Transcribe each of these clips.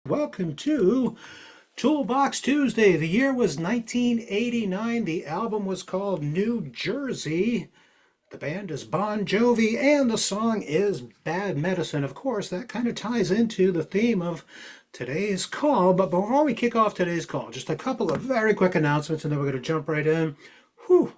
Welcome to Toolbox Tuesday. The year was 1989. The album was called New Jersey. The band is Bon Jovi, and the song is Bad Medicine. Of course, that kind of ties into the theme of today's call. But before we kick off today's call, just a couple of very quick announcements, and then we're going to jump right in.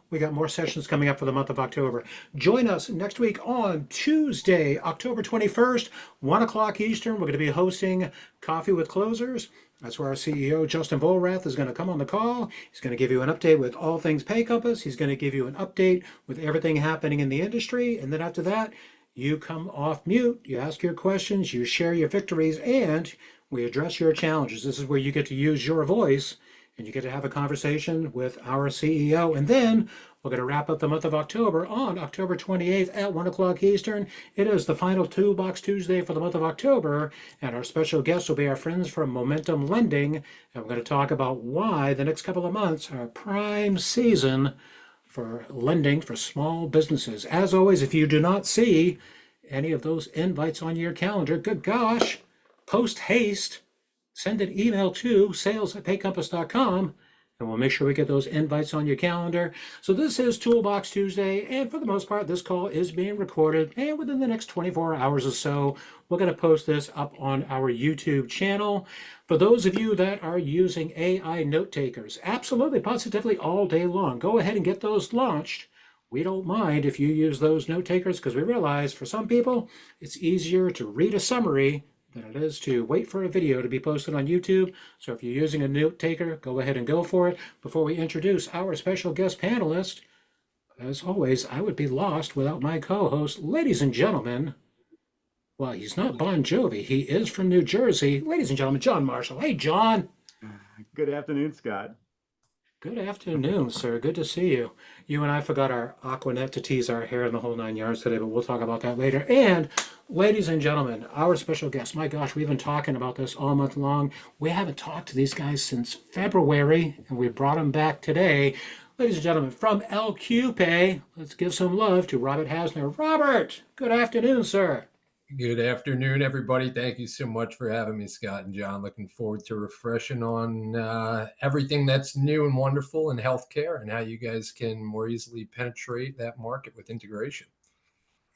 We got more sessions coming up for the month of October. Join us next week on Tuesday, October 21st, 1 o'clock Eastern. We're going to be hosting Coffee with Closers. That's where our CEO, Justin Volrath, is going to come on the call. He's going to give you an update with all things Pay Compass. He's going to give you an update with everything happening in the industry. And then after that, you come off mute, you ask your questions, you share your victories, and we address your challenges. This is where you get to use your voice and you get to have a conversation with our CEO. And then we're going to wrap up the month of October on October 28th at 1 o'clock Eastern. It is the final Toolbox Tuesday for the month of October, and our special guest will be our friends from Momentum Lending. And we're going to talk about why the next couple of months are prime season for lending for small businesses. As always, if you do not see any of those invites on your calendar, good gosh, post haste. Send an email to sales@paycompass.com, and we'll make sure we get those invites on your calendar. So this is Toolbox Tuesday, and for the most part, this call is being recorded, and within the next 24 hours or so, we're going to post this up on our YouTube channel. For those of you that are using AI note takers, absolutely, positively all day long, go ahead and get those launched. We don't mind if you use those note takers because we realize for some people, it's easier to read a summary than it is to wait for a video to be posted on YouTube. So if you're using a note taker, go ahead and go for it. Before we introduce our special guest panelist, as always, I would be lost without my co-host. Ladies and gentlemen, well, he's not Bon Jovi. He is from New Jersey. Ladies and gentlemen, John Marshall. Hey, John. Good afternoon, Scott. Good afternoon, sir. Good to see you. You and I forgot our Aquanet to tease our hair in the whole 9 yards today, but we'll talk about that later. And ladies and gentlemen, our special guest. My gosh, we've been talking about this all month long. We haven't talked to these guys since February, and we brought them back today. Ladies and gentlemen, from LQ Pay, let's give some love to Robert Hasner. Robert, good afternoon, sir. Good afternoon, everybody. Thank you so much for having me, Scott and John. Looking forward to refreshing on everything that's new and wonderful in healthcare and how you guys can more easily penetrate that market with integration.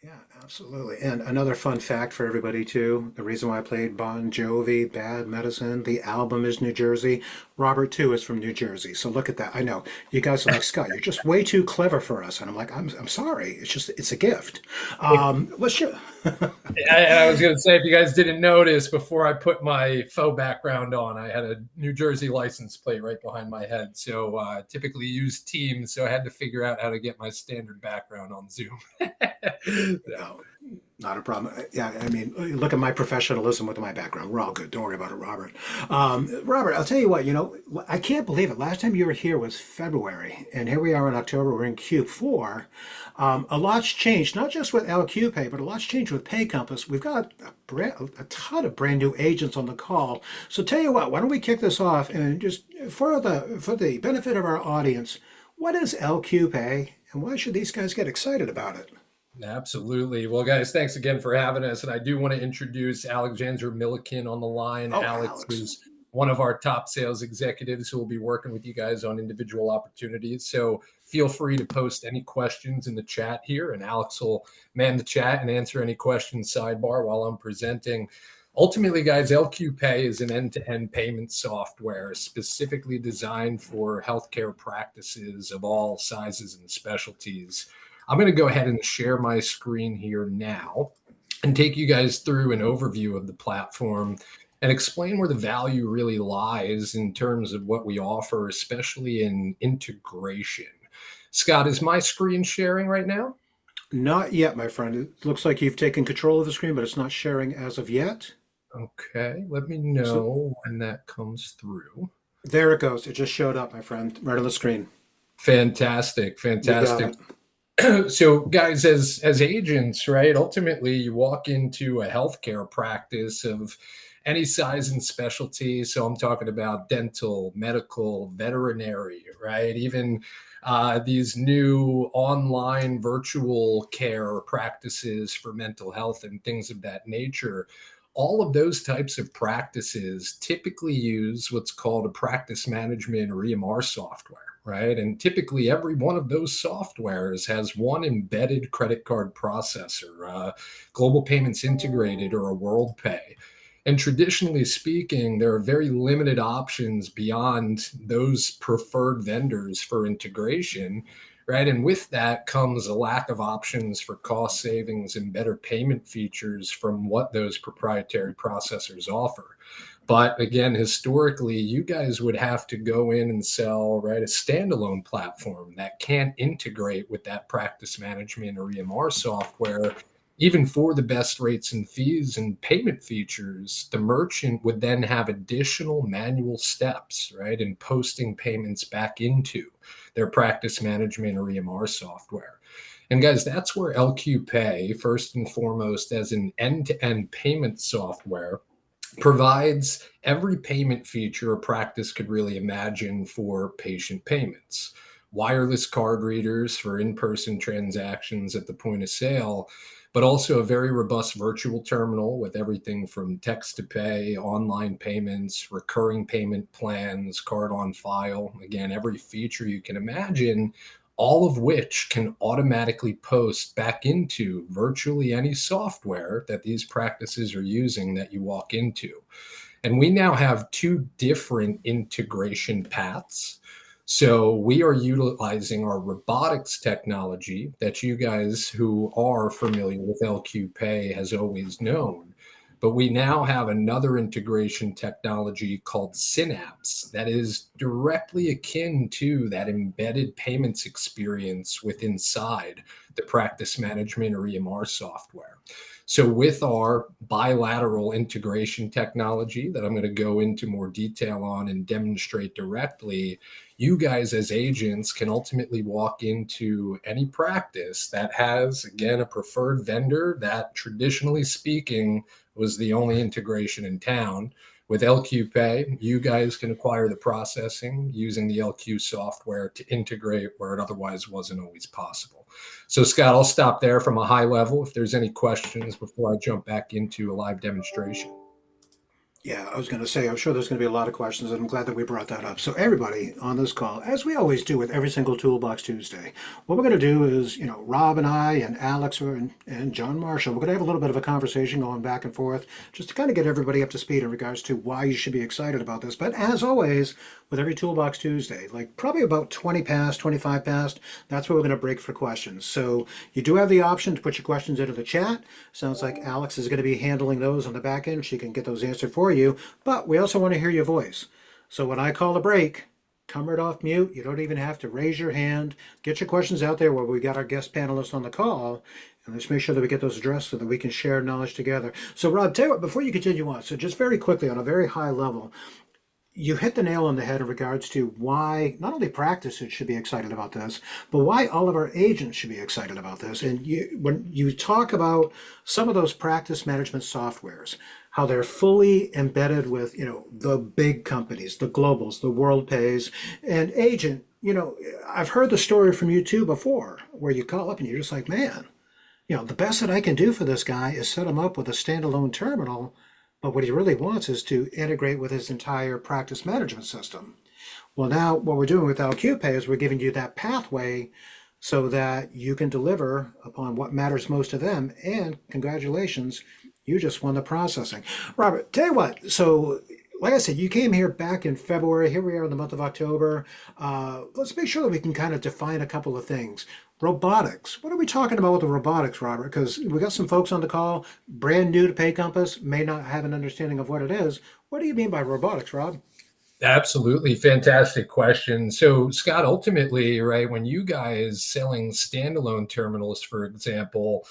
Yeah, absolutely. And another fun fact for everybody, too. The reason why I played Bon Jovi, Bad Medicine, the album is New Jersey. Robert, too, is from New Jersey. So look at that. I know. You guys are like, Scott, you're just way too clever for us. And I'm like, I'm sorry. It's a gift. Let's show. I was going to say, if you guys didn't notice, before I put my faux background on, I had a New Jersey license plate right behind my head. So I typically use Teams, so I had to figure out how to get my standard background on Zoom. No, not a problem. Yeah, I mean, look at my professionalism with my background. We're all good. Don't worry about it, Robert. Robert, I'll tell you what, I can't believe it. Last time you were here was February, and here we are in October. We're in Q4. A lot's changed, not just with LQ Pay, but a lot's changed with Pay Compass. We've got a ton of brand new agents on the call. So tell you what, why don't we kick this off and just for the benefit of our audience, what is LQ Pay, and why should these guys get excited about it? Absolutely. Well, guys, thanks again for having us. And I do want to introduce Alexandra Milliken on the line. Oh, Alex is one of our top sales executives who will be working with you guys on individual opportunities. So feel free to post any questions in the chat here, and Alex will man the chat and answer any questions sidebar while I'm presenting. Ultimately, guys, LQ Pay is an end-to-end payment software specifically designed for healthcare practices of all sizes and specialties. I'm going to go ahead and share my screen here now and take you guys through an overview of the platform and explain where the value really lies in terms of what we offer, especially in integration. Scott, is my screen sharing right now? Not yet, my friend. It looks like you've taken control of the screen, but it's not sharing as of yet. Okay, let me know when that comes through. There it goes. It just showed up, my friend, right on the screen. Fantastic. So guys, as agents, right, ultimately you walk into a healthcare practice of any size and specialty. So I'm talking about dental, medical, veterinary, right? Even these new online virtual care practices for mental health and things of that nature. all of those types of practices typically use what's called a practice management or EMR software, right? And typically every one of those softwares has one embedded credit card processor, global payments integrated, or a WorldPay. And traditionally speaking, there are very limited options beyond those preferred vendors for integration, right? And with that comes a lack of options for cost savings and better payment features from what those proprietary processors offer. But again, historically, you guys would have to go in and sell, right, a standalone platform that can't integrate with that practice management or EMR software. Even for the best rates and fees and payment features, the merchant would then have additional manual steps, right, in posting payments back into their practice management or EMR software. And guys, that's where LQ Pay, first and foremost, as an end-to-end payment software, provides every payment feature a practice could really imagine for patient payments. Wireless card readers for in-person transactions at the point of sale, but also a very robust virtual terminal with everything from text to pay, online payments, recurring payment plans, card on file. Again, every feature you can imagine, all of which can automatically post back into virtually any software that these practices are using that you walk into. And we now have two different integration paths. So we are utilizing our robotics technology that you guys who are familiar with LQ Pay has always known. But we now have another integration technology called Synapse that is directly akin to that embedded payments experience with inside the practice management or EMR software. So with our bilateral integration technology that I'm going to go into more detail on and demonstrate directly, you guys as agents can ultimately walk into any practice that has, again, a preferred vendor that traditionally speaking was the only integration in town. With LQ Pay, you guys can acquire the processing using the LQ software to integrate where it otherwise wasn't always possible. So Scott, I'll stop there from a high level if there's any questions before I jump back into a live demonstration. Yeah, I was going to say, I'm sure there's going to be a lot of questions, and I'm glad that we brought that up. So, everybody on this call, as we always do with every single Toolbox Tuesday, what we're going to do is, Rob and I and Alex and John Marshall, we're going to have a little bit of a conversation going back and forth just to kind of get everybody up to speed in regards to why you should be excited about this. But as always, with every Toolbox Tuesday, like probably about 20 past, 25 past, that's where we're going to break for questions. So, you do have the option to put your questions into the chat. Sounds like Alex is going to be handling those on the back end. She can get those answered for you, but we also want to hear your voice. So when I call a break, come right off mute. You don't even have to raise your hand. Get your questions out there where we got our guest panelists on the call, and let's make sure that we get those addressed so that we can share knowledge together. So Rob, tell you what, before you continue on, so just very quickly on a very high level, you hit the nail on the head in regards to why not only practices should be excited about this, but why all of our agents should be excited about this. And when you talk about some of those practice management softwares, how they're fully embedded with, the big companies, the globals, the world pays, and agent, I've heard the story from you too before, where you call up and you're just like, man, the best that I can do for this guy is set him up with a standalone terminal, but what he really wants is to integrate with his entire practice management system. Well, now what we're doing with LQPay is we're giving you that pathway so that you can deliver upon what matters most to them. And congratulations, you just won the processing. Robert, tell you what, so like I said, you came here back in February. Here we are in the month of October. Let's make sure that we can kind of define a couple of things. Robotics. What are we talking about with the robotics, Robert? Because we got some folks on the call, brand new to Pay Compass, may not have an understanding of what it is. What do you mean by robotics, Rob? Absolutely. Fantastic question. So, Scott, ultimately, right, when you guys selling standalone terminals, for example,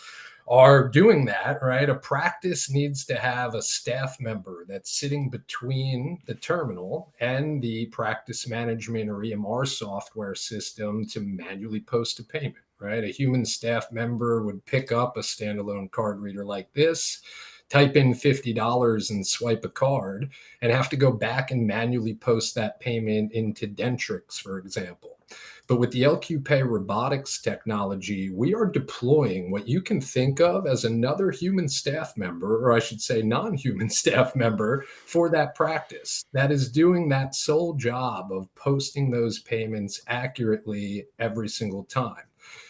are doing that, right, a practice needs to have a staff member that's sitting between the terminal and the practice management or EMR software system to manually post a payment, right? A human staff member would pick up a standalone card reader like this, type in $50 and swipe a card, and have to go back and manually post that payment into Dentrix, for example. But with the LQ Pay Robotics technology, we are deploying what you can think of as another human staff member, or I should say non-human staff member, for that practice that is doing that sole job of posting those payments accurately every single time.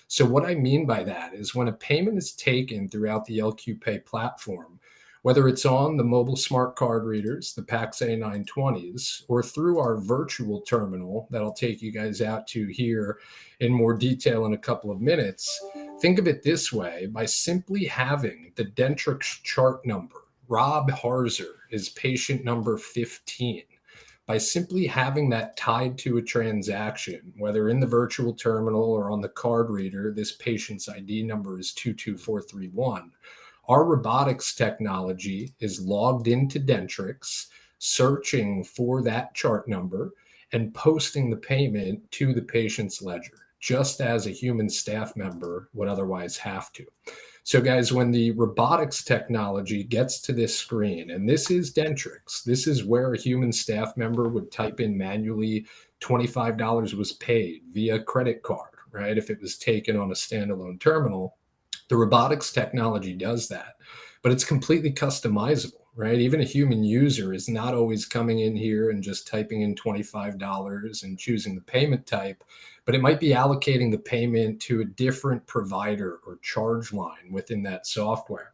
So what I mean by that is when a payment is taken throughout the LQ Pay platform, whether it's on the mobile smart card readers, the PAX A920s, or through our virtual terminal that I'll take you guys out to here in more detail in a couple of minutes, think of it this way: by simply having the Dentrix chart number, Rob Harzer is patient number 15. By simply having that tied to a transaction, whether in the virtual terminal or on the card reader, this patient's ID number is 22431. Our robotics technology is logged into Dentrix, searching for that chart number and posting the payment to the patient's ledger, just as a human staff member would otherwise have to. So guys, when the robotics technology gets to this screen, and this is Dentrix, this is where a human staff member would type in manually $25 was paid via credit card, right? If it was taken on a standalone terminal. The robotics technology does that, but it's completely customizable, right? Even a human user is not always coming in here and just typing in $25 and choosing the payment type, but it might be allocating the payment to a different provider or charge line within that software.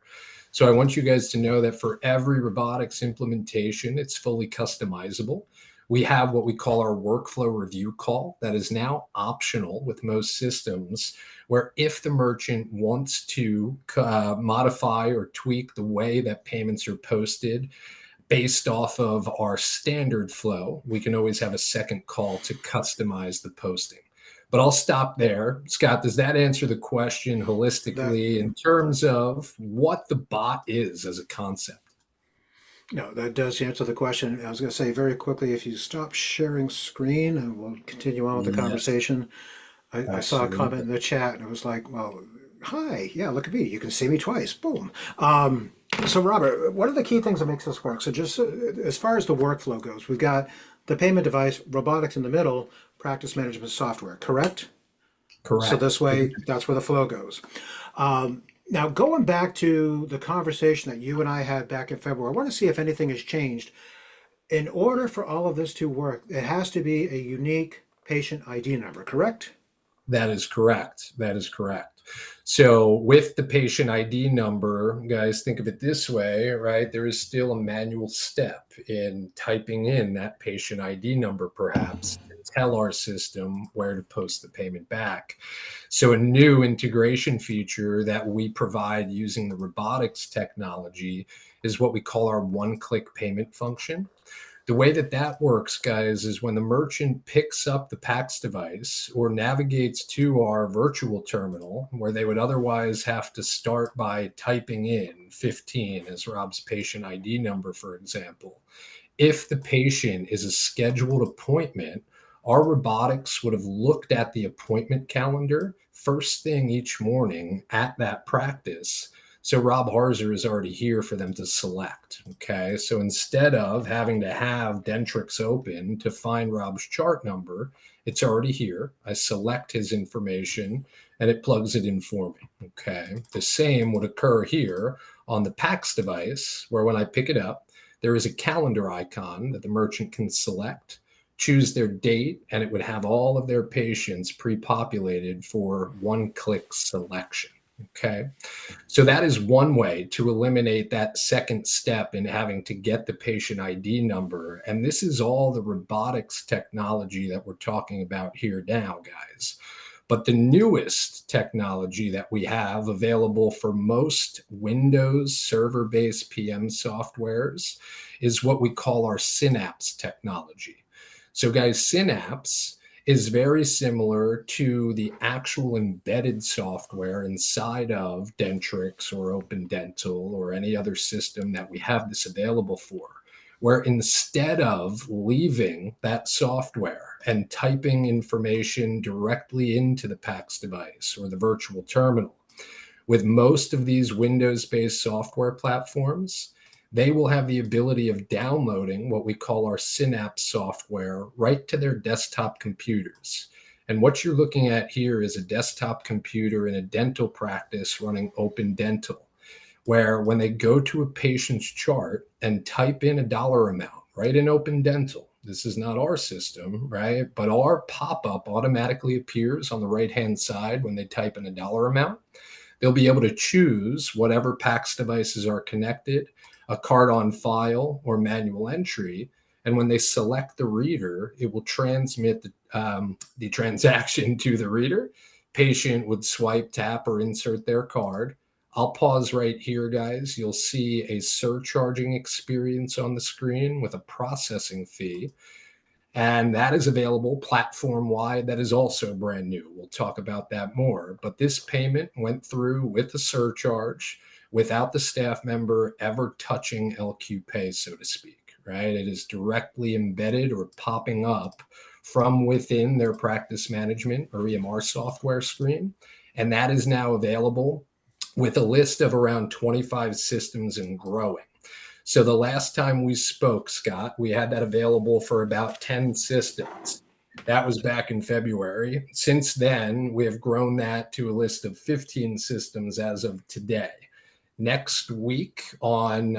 So I want you guys to know that for every robotics implementation, it's fully customizable. We have what we call our workflow review call that is now optional with most systems, where if the merchant wants to modify or tweak the way that payments are posted based off of our standard flow, we can always have a second call to customize the posting. But I'll stop there. Scott, does that answer the question holistically in terms of what the bot is as a concept? No, that does answer the question. I was going to say very quickly, if you stop sharing screen, and we'll continue on with the Yes, conversation. I saw a comment absolutely. in the chat, and it was like, well, hi, yeah, look at me. You can see me twice. Boom. So, Robert, what are the key things that makes this work? So, just as far as the workflow goes, we've got the payment device, robotics in the middle, practice management software, correct? So Correct. this way, that's where the flow goes. Now, going back to the conversation that you and I had back in February, I want to see if anything has changed. In order for all of this to work, it has to be a unique patient ID number, correct? That is correct. That is correct. So with the patient ID number, guys, think of it this way, right? There is still a manual step in typing in that patient ID number, perhaps, to tell our system where to post the payment back. So a new integration feature that we provide using the robotics technology is what we call our one-click payment function. The way that that works, guys, is when the merchant picks up the PAX device or navigates to our virtual terminal, where they would otherwise have to start by typing in 15 as Rob's patient ID number, for example. If the patient is a scheduled appointment, our robotics would have looked at the appointment calendar first thing each morning at that practice. So Rob Harzer is already here for them to select. Okay. So instead of having to have Dentrix open to find Rob's chart number, it's already here. I select his information and it plugs it in for me. Okay. The same would occur here on the PAX device, where when I pick it up, there is a calendar icon that the merchant can select, choose their date, and it would have all of their patients pre-populated for one-click selection. Okay. So that is one way to eliminate that second step in having to get the patient ID number. And this is all the robotics technology that we're talking about here now, guys. But the newest technology that we have available for most Windows server-based PM softwares is what we call our Synapse technology. So guys, Synapse is very similar to the actual embedded software inside of Dentrix or Open Dental or any other system that we have this available for, where instead of leaving that software and typing information directly into the PAX device or the virtual terminal, with most of these Windows-based software platforms, they will have the ability of downloading what we call our Synapse software right to their desktop computers. And what you're looking at here is a desktop computer in a dental practice running Open Dental, where when they go to a patient's chart and type in a dollar amount, right in Open Dental, this is not our system, right? But our pop-up automatically appears on the right-hand side when they type in a dollar amount. They'll be able to choose whatever PACS devices are connected, a card on file, or manual entry. And when they select the reader, it will transmit the transaction to the reader. Patient would swipe, tap, or insert their card. I'll pause right here, guys. You'll see a surcharging experience on the screen with a processing fee. And that is available platform-wide. That is also brand new. We'll talk about that more. But this payment went through with the surcharge without the staff member ever touching LQ Pay, so to speak, right? It is directly embedded or popping up from within their practice management or EMR software screen. And that is now available with a list of around 25 systems and growing. So the last time we spoke, Scott, we had that available for about 10 systems. That was back in February. Since then, we have grown that to a list of 15 systems as of today. Next week on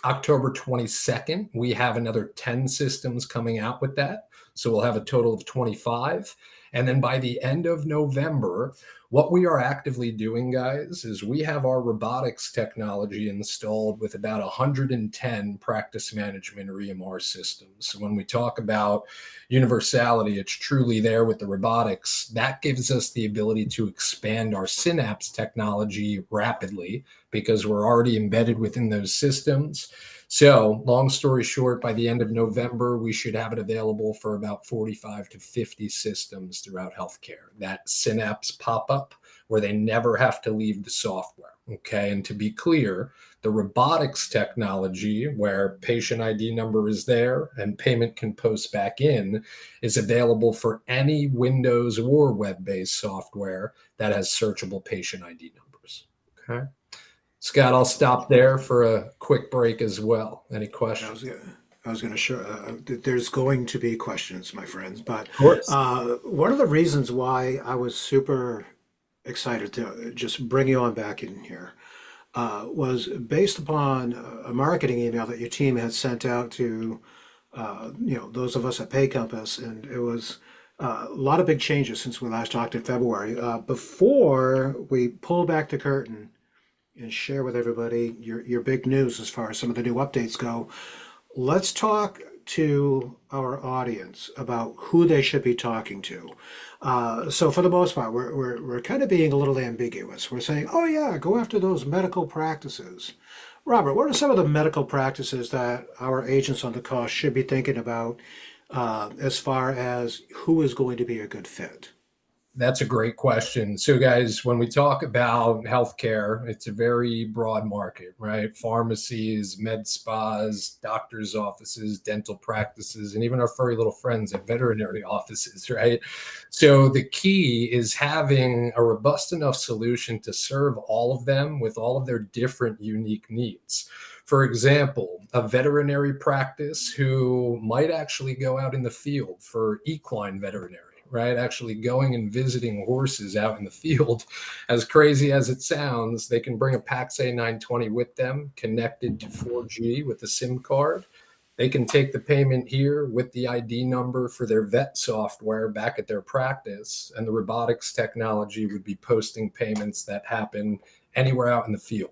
October 22nd, we have another 10 systems coming out with that. So we'll have a total of 25. And then by the end of November, what we are actively doing, guys, is we have our robotics technology installed with about 110 practice management or EMR systems. So when we talk about universality, it's truly there with the robotics. That gives us the ability to expand our Synapse technology rapidly because we're already embedded within those systems. So long story short, by the end of November, we should have it available for about 45 to 50 systems throughout healthcare. That Synapse pop-up where they never have to leave the software, okay? And to be clear, the robotics technology where patient ID number is there and payment can post back in is available for any Windows or web-based software that has searchable patient ID numbers, okay? Scott, I'll stop there for a quick break as well. Any questions? I was going to show. There's going to be questions, my friends, but Of course. one of the reasons why I was super excited to just bring you on back in here was based upon a marketing email that your team had sent out to those of us at Pay Compass, and it was a lot of big changes since we last talked in February. Before we pull back the curtain and share with everybody your big news as far as some of the new updates go, let's talk to our audience about who they should be talking to. So for the most part, we're kind of being a little ambiguous. We're saying, oh yeah, go after those medical practices. Robert, what are some of the medical practices that our agents on the call should be thinking about as far as who is going to be a good fit? That's a great question. So, guys, when we talk about healthcare, it's a very broad market, right? Pharmacies, med spas, doctors' offices, dental practices, and even our furry little friends at veterinary offices, right? So, the key is having a robust enough solution to serve all of them with all of their different unique needs. For example, a veterinary practice who might actually go out in the field for equine veterinary, right? Actually going and visiting horses out in the field. As crazy as it sounds, they can bring a PAX A920 with them, connected to 4G with a SIM card. They can take the payment here with the ID number for their vet software back at their practice, and the robotics technology would be posting payments that happen anywhere out in the field.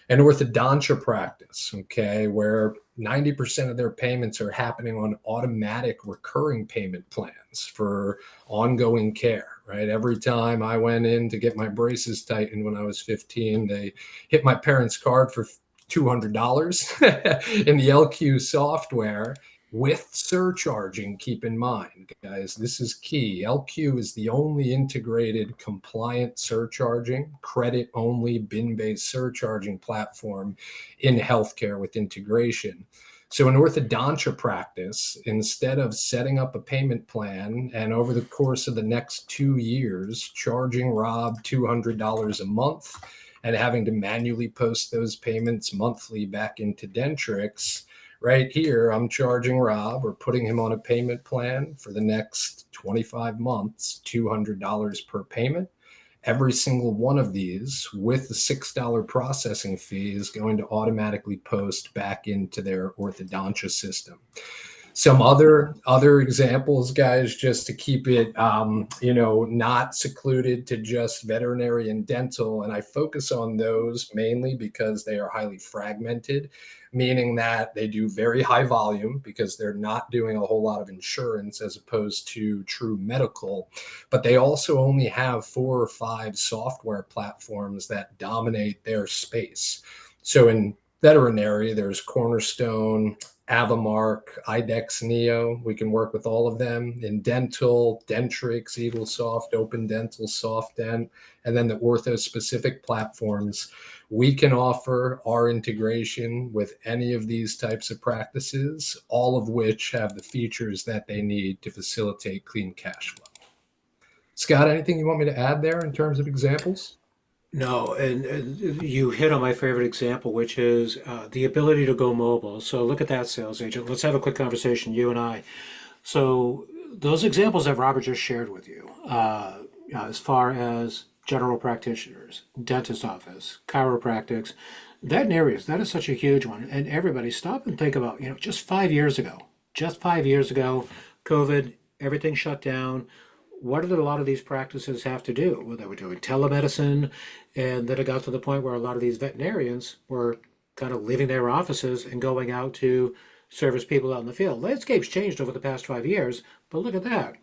An orthodontia practice, okay, where 90% of their payments are happening on automatic recurring payment plans for ongoing care, right? Every time I went in to get my braces tightened when I was 15, they hit my parents' card for $200 in the LQ software with surcharging. Keep in mind, guys, this is key. LQ is the only integrated compliant surcharging, credit only bin-based surcharging platform in healthcare with integration. So an orthodontia practice, instead of setting up a payment plan and over the course of the next 2 years, charging Rob $200 a month and having to manually post those payments monthly back into Dentrix, right here, I'm charging Rob or putting him on a payment plan for the next 25 months, $200 per payment. Every single one of these with the $6 processing fee is going to automatically post back into their orthodontia system. Some other examples, guys, just to keep it not secluded to just veterinary and dental, and I focus on those mainly because they are highly fragmented, meaning that they do very high volume because they're not doing a whole lot of insurance as opposed to true medical, but they also only have 4 or 5 software platforms that dominate their space. So in veterinary, there's Cornerstone, Avamark, IDEX Neo. We can work with all of them. In dental, Dentrix, EagleSoft, Open Dental, SoftDent, and then the ortho-specific platforms. We can offer our integration with any of these types of practices, all of which have the features that they need to facilitate clean cash flow. Scott, anything you want me to add there in terms of examples? No, and you hit on my favorite example, which is the ability to go mobile. So look at that, sales agent. Let's have a quick conversation, you and I. So those examples that Robert just shared with you, as far as general practitioners, dentist office, chiropractics, veterinarians, that is such a huge one. And everybody stop and think about, just 5 years ago, COVID, everything shut down. What did a lot of these practices have to do? Well, they were doing telemedicine, and then it got to the point where a lot of these veterinarians were kind of leaving their offices and going out to service people out in the field. Landscape's changed over the past 5 years, but look at that.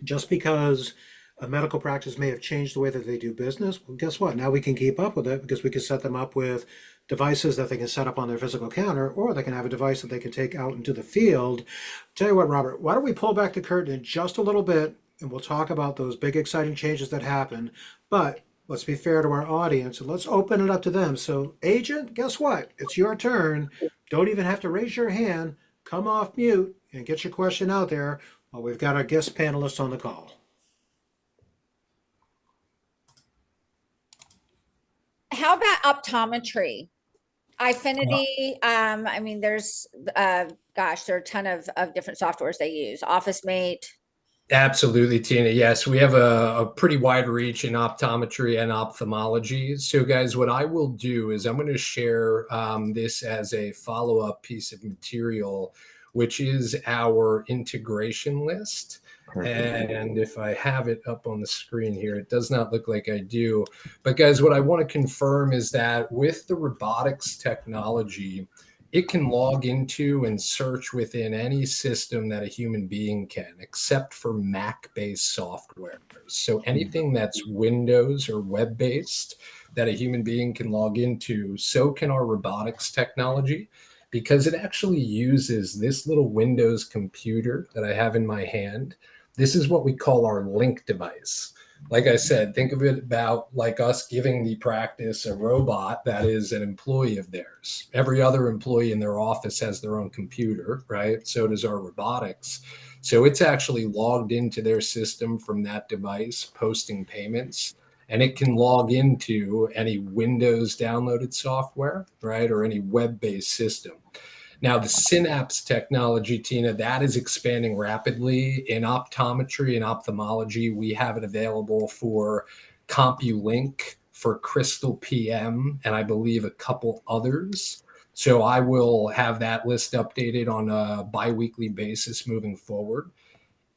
Just because a medical practice may have changed the way that they do business, well, guess what? Now we can keep up with it because we can set them up with devices that they can set up on their physical counter, or they can have a device that they can take out into the field. Tell you what, Robert, why don't we pull back the curtain in just a little bit, and we'll talk about those big exciting changes that happen. But let's be fair to our audience and let's open it up to them. So, agent, guess what? It's your turn. Don't even have to raise your hand. Come off mute and get your question out there while we've got our guest panelists on the call. How about optometry? Ifinity, there's, there are a ton of different softwares they use. OfficeMate. Absolutely, Tina. Yes, we have a pretty wide reach in optometry and ophthalmology. So, guys, what I will do is I'm going to share this as a follow-up piece of material, which is our integration list. And if I have it up on the screen here, it does not look like I do. But, guys, what I want to confirm is that with the robotics technology, it can log into and search within any system that a human being can, except for Mac-based software. So anything that's Windows or web-based that a human being can log into, so can our robotics technology, because it actually uses this little Windows computer that I have in my hand. This is what we call our link device. Like I said, think of it about like us giving the practice a robot that is an employee of theirs. Every other employee in their office has their own computer, right? So does our robotics. So it's actually logged into their system from that device, posting payments, and it can log into any Windows downloaded software, right? Or any web-based system. Now, the Synapse technology, Tina, that is expanding rapidly in optometry and ophthalmology. We have it available for CompuLink, for Crystal PM, and I believe a couple others. So I will have that list updated on a bi-weekly basis moving forward.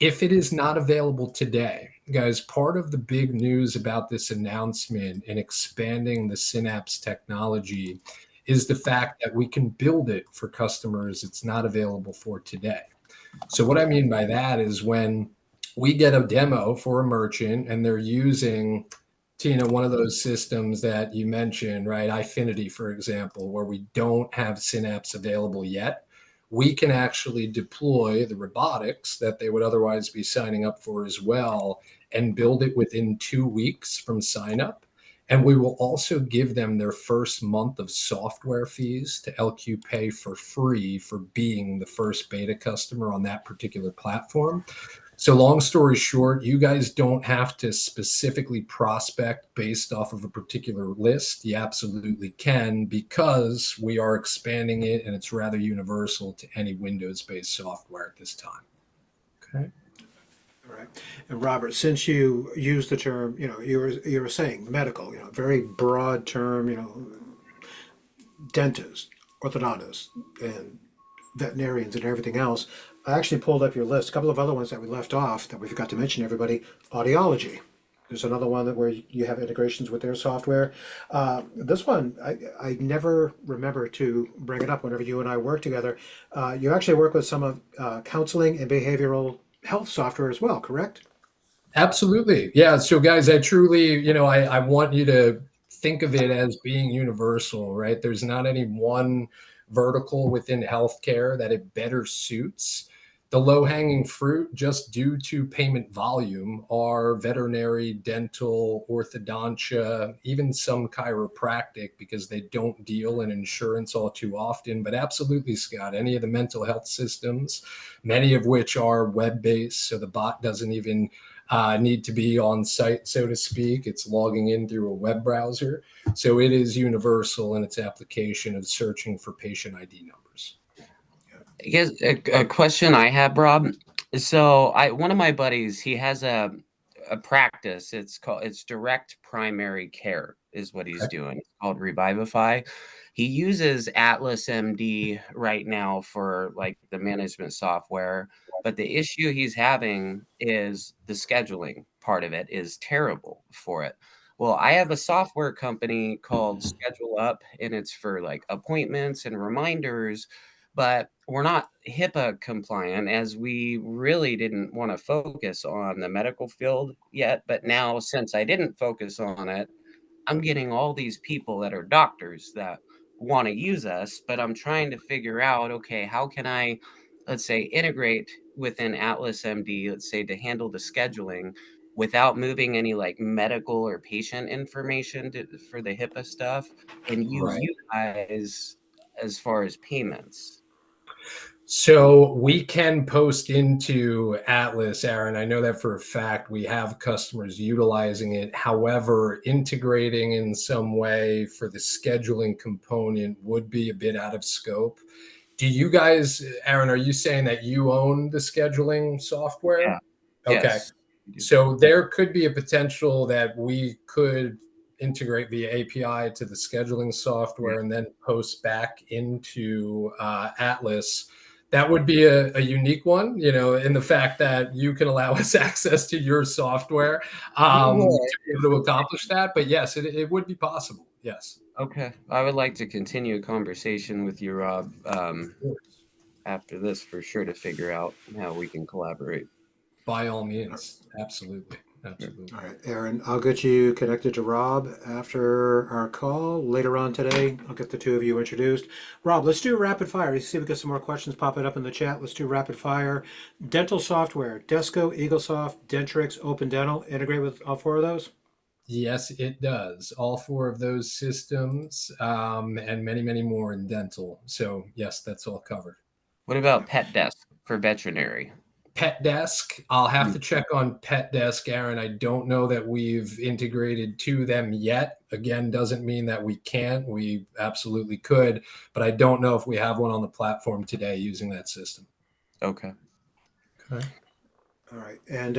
If it is not available today, guys, part of the big news about this announcement and expanding the Synapse technology is the fact that we can build it for customers it's not available for today. So what I mean by that is when we get a demo for a merchant and they're using, Tina, one of those systems that you mentioned, right? Ifinity, for example, where we don't have Synapse available yet, we can actually deploy the robotics that they would otherwise be signing up for as well and build it within 2 weeks from sign up. And we will also give them their first month of software fees to LQ Pay for free for being the first beta customer on that particular platform. So long story short, you guys don't have to specifically prospect based off of a particular list. You absolutely can, because we are expanding it and it's rather universal to any Windows-based software at this time. Okay. All right. And Robert, since you used the term, you were saying medical, very broad term, dentists, orthodontists, and veterinarians and everything else. I actually pulled up your list. A couple of other ones that we left off that we forgot to mention, everybody. Audiology. There's another one that where you have integrations with their software. This one, I never remember to bring it up whenever you and I work together. You actually work with some of counseling and behavioral health software as well, correct? Absolutely. Yeah. So guys, I truly, I want you to think of it as being universal, right? There's not any one vertical within healthcare that it better suits. The low-hanging fruit, just due to payment volume, are veterinary, dental, orthodontia, even some chiropractic, because they don't deal in insurance all too often. But absolutely, Scott, any of the mental health systems, many of which are web-based, so the bot doesn't even need to be on site, so to speak. It's logging in through a web browser. So it is universal in its application of searching for patient ID numbers. I guess a question I have, Rob. So one of my buddies, he has a practice. It's direct primary care is what he's doing. It's called Revivify. He uses Atlas MD right now for like the management software, but the issue he's having is the scheduling part of it is terrible for it. Well, I have a software company called Schedule Up, and it's for like appointments and reminders, but we're not HIPAA compliant, as we really didn't want to focus on the medical field yet. But now, since I didn't focus on it, I'm getting all these people that are doctors that want to use us, but I'm trying to figure out, okay, how can I, let's say, integrate within Atlas MD, let's say, to handle the scheduling without moving any like medical or patient information for the HIPAA stuff, and use Right. you guys as far as payments. So we can post into Atlas, Aaron. I know that for a fact. We have customers utilizing it. However, integrating in some way for the scheduling component would be a bit out of scope. Do you guys, Aaron, are you saying that you own the scheduling software? Yeah. Okay. Yes. So there could be a potential that we could integrate via API to the scheduling software and then post back into Atlas. That would be a unique one, in the fact that you can allow us access to your software to be able to accomplish that. But yes, it would be possible. Yes. Okay. I would like to continue a conversation with you, Rob, after this for sure, to figure out how we can collaborate. By all means. Absolutely. Absolutely. All right, Aaron, I'll get you connected to Rob after our call later on today. I'll get the two of you introduced. Rob, let's do rapid fire. You see we got some more questions popping up in the chat. Let's do rapid fire. Dental software, Desco, EagleSoft, Dentrix, Open Dental, integrate with all four of those? Yes, it does. All four of those systems and many, many more in dental. So yes, that's all covered. What about Pet Desk for veterinary? Pet Desk, I'll have to check on Pet Desk, Aaron. I don't know that we've integrated to them yet. Again, doesn't mean that we can't. We absolutely could, but I don't know if we have one on the platform today using that system. Okay. Okay. All right, and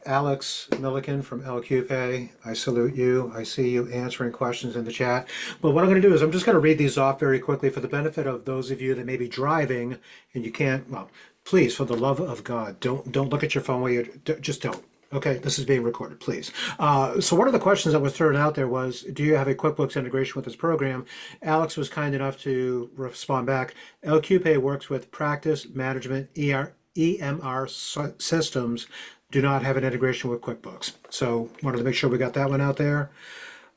Alex Milliken from LQPay, I salute you. I see you answering questions in the chat. But what I'm going to do is I'm just going to read these off very quickly for the benefit of those of you that may be driving and you can't, well, please, for the love of God, don't look at your phone while you're, just don't. Okay, this is being recorded, please. So one of the questions that was thrown out there was, do you have a QuickBooks integration with this program? Alex was kind enough to respond back. LQPay works with practice management EMR systems, do not have an integration with QuickBooks. So wanted to make sure we got that one out there.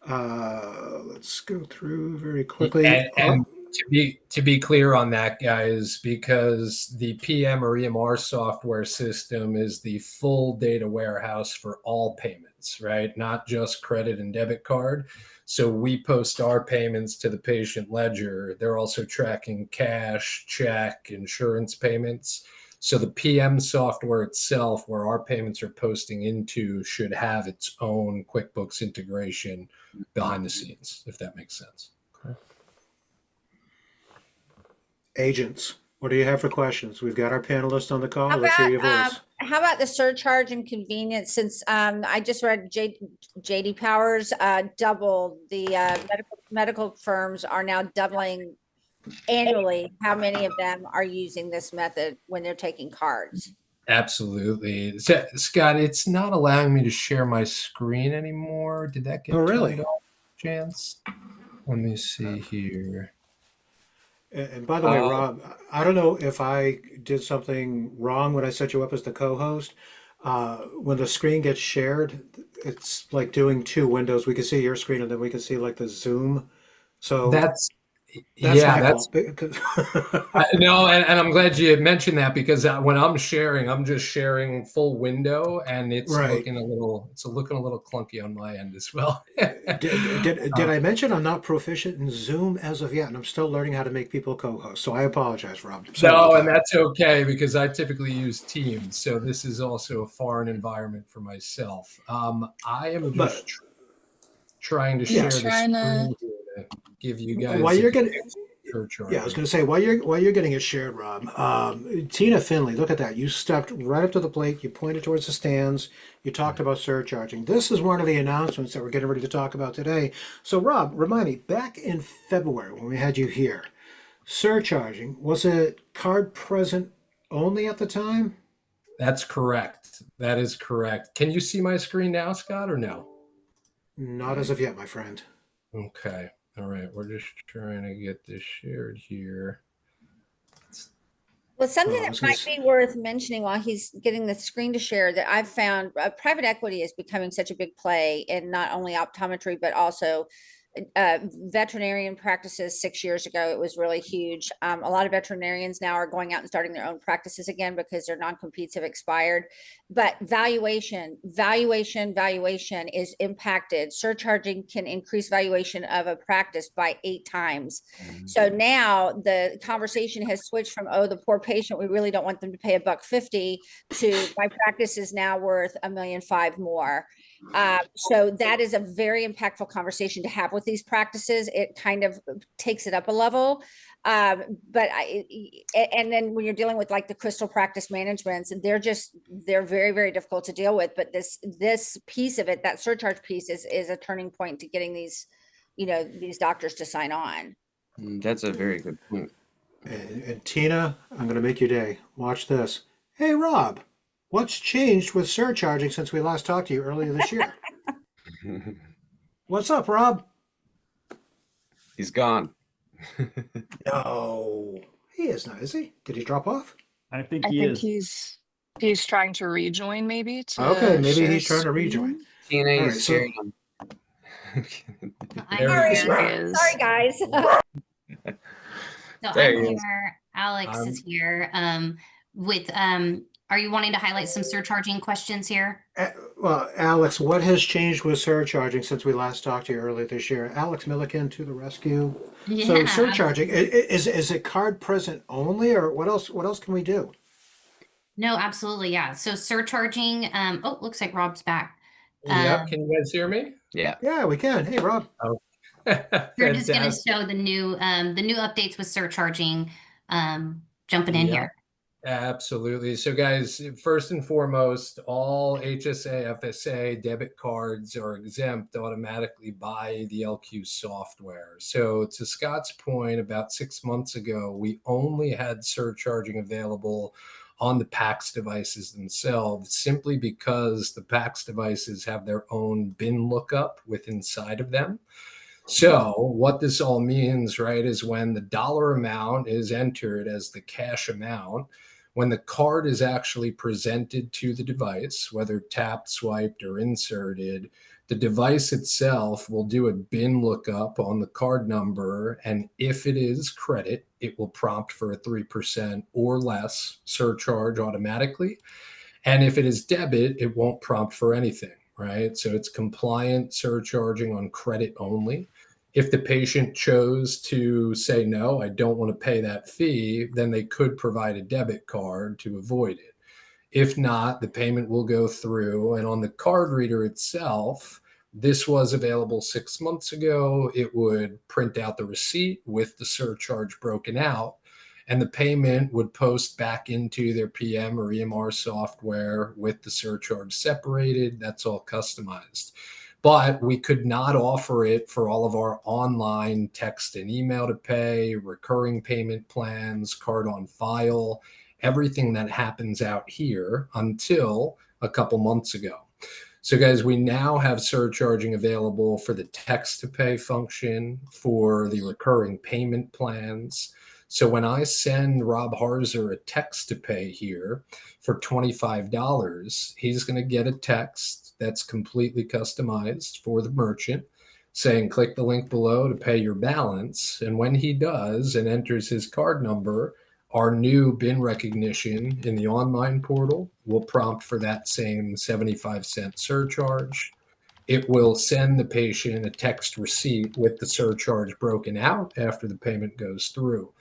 Let's go through very quickly. And to be clear on that, guys, because the PM or EMR software system is the full data warehouse for all payments, right? Not just credit and debit card. So we post our payments to the patient ledger. They're also tracking cash, check, insurance payments. So the PM software itself, where our payments are posting into, should have its own QuickBooks integration behind the scenes, if that makes sense. Agents, what do you have for questions? We've got our panelists on the call. Let's hear your voice. How about the surcharge and convenience? Since I just read JD Powers doubled the medical firms are now doubling annually. How many of them are using this method when they're taking cards? Absolutely. So, Scott, it's not allowing me to share my screen anymore. Did that get really? turned off, chance? Let me see here. And by the way, Rob, I don't know if I did something wrong when I set you up as the co-host. When the screen gets shared, it's like doing two windows. We can see your screen and then we can see like the Zoom. So That's my that's fault. Because no, and I'm glad you mentioned that, because when I'm sharing, I'm just sharing full window, and it's Right. looking a little clunky on my end as well. did I mention I'm not proficient in Zoom as of yet, and I'm still learning how to make people co-host. So I apologize, Rob. Sorry No, about and that. that's okay, because I typically use Teams, so this is also a foreign environment for myself. I am just trying to share Yes. the screen here to give you guys While you're getting, surcharge. yeah, I was going to say while you're getting it shared, Rob. Tina Finley, look at that. You stepped right up to the plate. You pointed towards the stands. You talked about surcharging. This is one of the announcements that we're getting ready to talk about today. So, Rob, remind me, back in February when we had you here, surcharging, was it card present only at the time? That's correct. That is correct. Can you see my screen now, Scott, or no? Not as of yet, my friend. Okay. All right. We're just trying to get this shared here. Well, something that might be worth mentioning while he's getting the screen to share that I've found private equity is becoming such a big play in not only optometry, but also veterinarian practices. 6 years ago, it was really huge. A lot of veterinarians now are going out and starting their own practices again because their non-competes have expired. But valuation is impacted. Surcharging can increase valuation of a practice by 8 times. So now the conversation has switched from, oh, the poor patient, we really don't want them to pay $1.50, to my practice is now worth $1.5 million more. So that is a very impactful conversation to have with these practices. It kind of takes it up a level. And then when you're dealing with like the crystal practice managements, they're very, very difficult to deal with. But this piece of it, that surcharge piece is a turning point to getting these doctors to sign on. That's a very good point. And Tina, I'm going to make your day. Watch this. Hey, Rob, what's changed with surcharging since we last talked to you earlier this year? What's up, Rob? He's gone. No, he is not, is he? Did he drop off? I think I he think is. he's trying to rejoin, maybe. Okay, maybe share he's trying to rejoin. screen. TNA All right, is so- sharing him. I'm There he here. is. There he is. Sorry, guys. So There I'm he is. here. Alex is here. Are you wanting to highlight some surcharging questions here? Well, Alex, what has changed with surcharging since we last talked to you earlier this year? Alex Milliken to the rescue. So surcharging, is it card present only, or what else? What else can we do? No, absolutely. Yeah. So surcharging, oh, looks like Rob's back. Yep. Can you guys hear me? Yeah. Yeah, we can. Hey, Rob. We're just going to Fantastic. show the new updates with surcharging, jumping in Yep. here. Absolutely. So guys, first and foremost, all HSA, FSA debit cards are exempt automatically by the LQ software. So to Scott's point, about 6 months ago, we only had surcharging available on the PAX devices themselves, simply because the PAX devices have their own bin lookup inside of them. So what this all means, right, is when the dollar amount is entered as the cash amount, when the card is actually presented to the device, whether tapped, swiped, or inserted, the device itself will do a bin lookup on the card number. And if it is credit, it will prompt for a 3% or less surcharge automatically. And if it is debit, it won't prompt for anything, right? So it's compliant surcharging on credit only. If the patient chose to say, no, I don't want to pay that fee, then they could provide a debit card to avoid it. If not, the payment will go through. And on the card reader itself, this was available 6 months ago. It would print out the receipt with the surcharge broken out, and the payment would post back into their PM or EMR software with the surcharge separated. That's all customized. But we could not offer it for all of our online text and email to pay, recurring payment plans, card on file, everything that happens out here until a couple months ago. So guys, we now have surcharging available for the text to pay function, for the recurring payment plans. So when I send Rob Harzer a text to pay here for $25, he's going to get a text that's completely customized for the merchant saying, click the link below to pay your balance. And when he does and enters his card number, our new bin recognition in the online portal will prompt for that same 75-cent surcharge. It will send the patient a text receipt with the surcharge broken out after the payment goes through.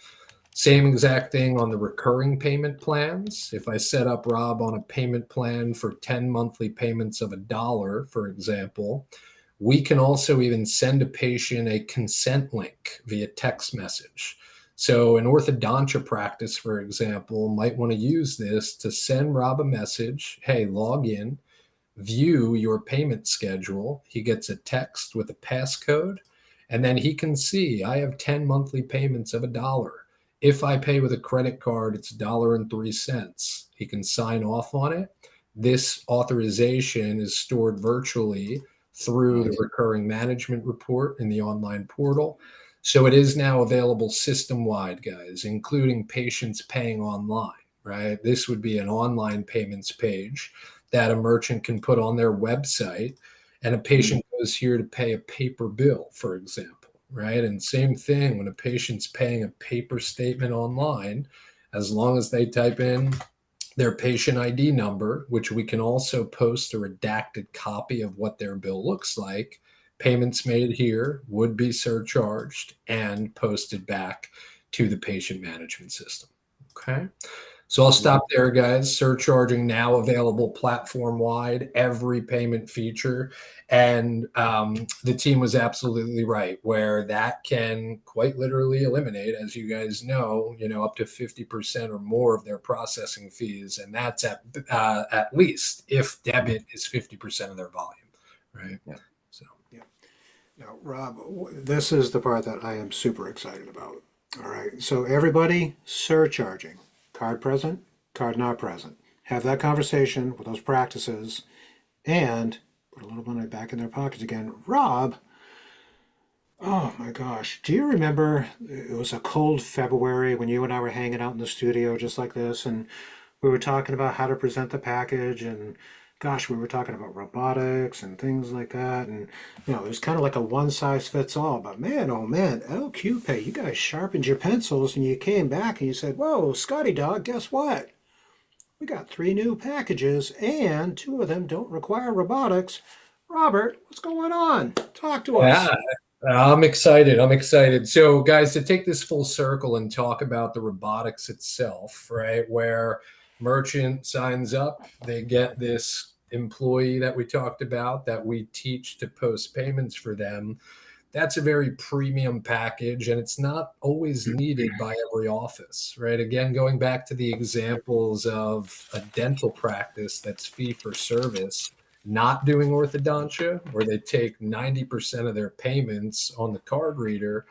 Same exact thing on the recurring payment plans. If I set up Rob on a payment plan for 10 monthly payments of $1, for example, we can also even send a patient a consent link via text message. So an orthodontia practice, for example, might want to use this to send Rob a message, hey, log in, view your payment schedule. He gets a text with a passcode, and then he can see I have 10 monthly payments of $1. If I pay with a credit card, it's $1.03. He can sign off on it. This authorization is stored virtually through the recurring management report in the online portal. So it is now available system-wide, guys, including patients paying online, right? This would be an online payments page that a merchant can put on their website, and a patient goes here to pay a paper bill, for example, right? And same thing when a patient's paying a paper statement online, as long as they type in their patient ID number, which we can also post a redacted copy of what their bill looks like, payments made here would be surcharged and posted back to the patient management system. Okay. So I'll stop there, guys. Surcharging now available platform-wide, every payment feature. And the team was absolutely right, where that can quite literally eliminate, as you guys know, up to 50% or more of their processing fees. And that's at least if debit is 50% of their volume, right? Yeah. So. Yeah. Now, Rob, this is the part that I am super excited about. All right. So everybody, surcharging. Card present, card not present. Have that conversation with those practices and put a little money back in their pockets again. Rob, oh my gosh, do you remember it was a cold February when you and I were hanging out in the studio just like this, and we were talking about how to present the package, and gosh, we were talking about robotics and things like that, and it was kind of like a one size fits all. But man, oh man, LQ Pay, you guys sharpened your pencils and you came back and you said, "Whoa, Scotty dog, guess what? We got 3 new packages, and 2 of them don't require robotics." Robert, what's going on? Talk to us. Yeah, I'm excited. I'm excited. So, guys, to take this full circle and talk about the robotics itself, right? Where merchant signs up, they get this employee that we talked about that we teach to post payments for them. That's a very premium package, and it's not always needed by every office, right? Again, going back to the examples of a dental practice that's fee for service, not doing orthodontia, where they take 90% of their payments on the card reader,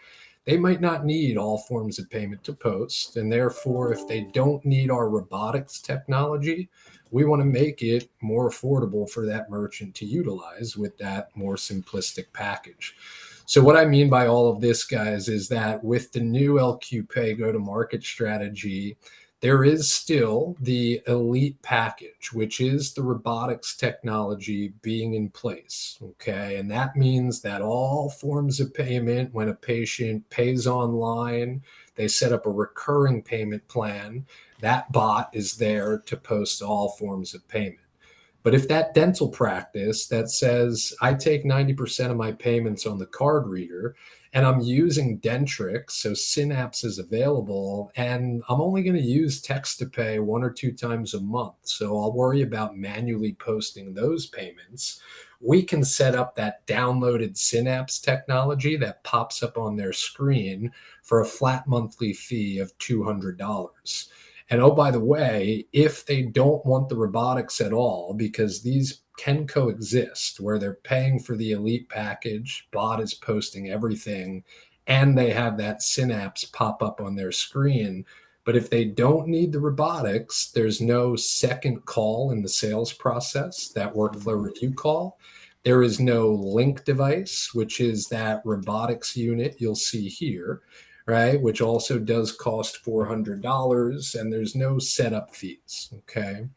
they might not need all forms of payment to post. And therefore, if they don't need our robotics technology, we want to make it more affordable for that merchant to utilize with that more simplistic package. So what I mean by all of this, guys, is that with the new LQ Pay go-to-market strategy, there is still the elite package, which is the robotics technology being in place, okay? And that means that all forms of payment, when a patient pays online, they set up a recurring payment plan, that bot is there to post all forms of payment. But if that dental practice that says I take 90% of my payments on the card reader and I'm using Dentrix, so Synapse is available, and I'm only going to use text to pay 1 or 2 times a month, so I'll worry about manually posting those payments, we can set up that downloaded Synapse technology that pops up on their screen for a flat monthly fee of $200. And oh, by the way, if they don't want the robotics at all, because these can coexist where they're paying for the elite package, bot is posting everything, and they have that Synapse pop up on their screen. But if they don't need the robotics, there's no second call in the sales process, that workflow review call. There is no link device, which is that robotics unit you'll see here, right? Which also does cost $400, and there's no setup fees, okay?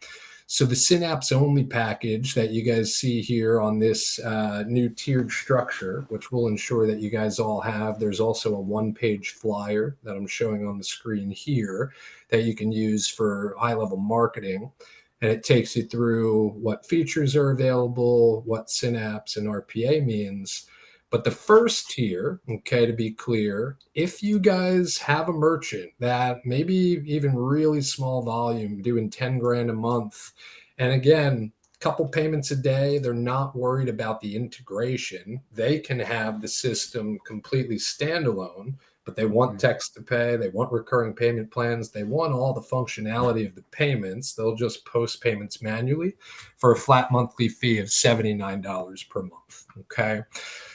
So the Synapse only package that you guys see here on this new tiered structure, which will ensure that you guys all have, there's also a 1-page flyer that I'm showing on the screen here that you can use for high-level marketing. And it takes you through what features are available, what Synapse and RPA means. But the first tier, okay, to be clear, if you guys have a merchant that maybe even really small volume, doing 10 grand a month, and again, a couple payments a day, they're not worried about the integration. They can have the system completely standalone, but they want text to pay, they want recurring payment plans, they want all the functionality of the payments. They'll just post payments manually for a flat monthly fee of $79 per month, okay?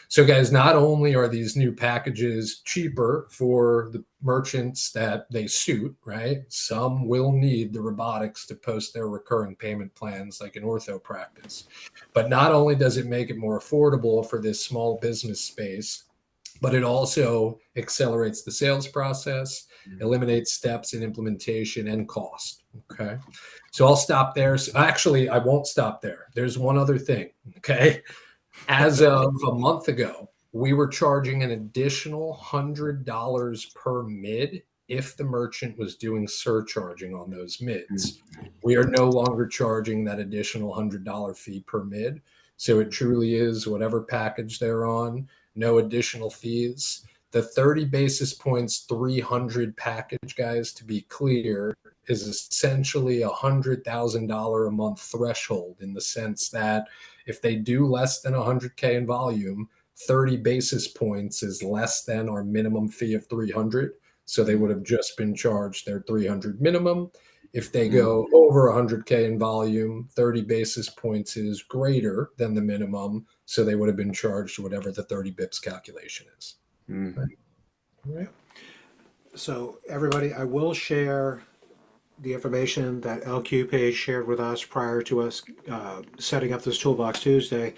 So guys, not only are these new packages cheaper for the merchants that they suit, right? Some will need the robotics to post their recurring payment plans like an ortho practice. But not only does it make it more affordable for this small business space, but it also accelerates the sales process, eliminates steps in implementation and cost, okay? So I'll stop there. So actually, I won't stop there. There's one other thing, okay? As of a month ago, we were charging an additional $100 per mid if the merchant was doing surcharging on those mids. We are no longer charging that additional $100 fee per mid. So it truly is whatever package they're on, no additional fees. The 30 basis points, 300 package, guys, to be clear, is essentially a $100,000 a month threshold, in the sense that if they do less than 100K in volume, 30 basis points is less than our minimum fee of 300. So they would have just been charged their 300 minimum. If they go over 100K in volume, 30 basis points is greater than the minimum. So they would have been charged whatever the 30 bips calculation is. Right. So everybody, I will share the information that LQ Page shared with us prior to us setting up this Toolbox Tuesday.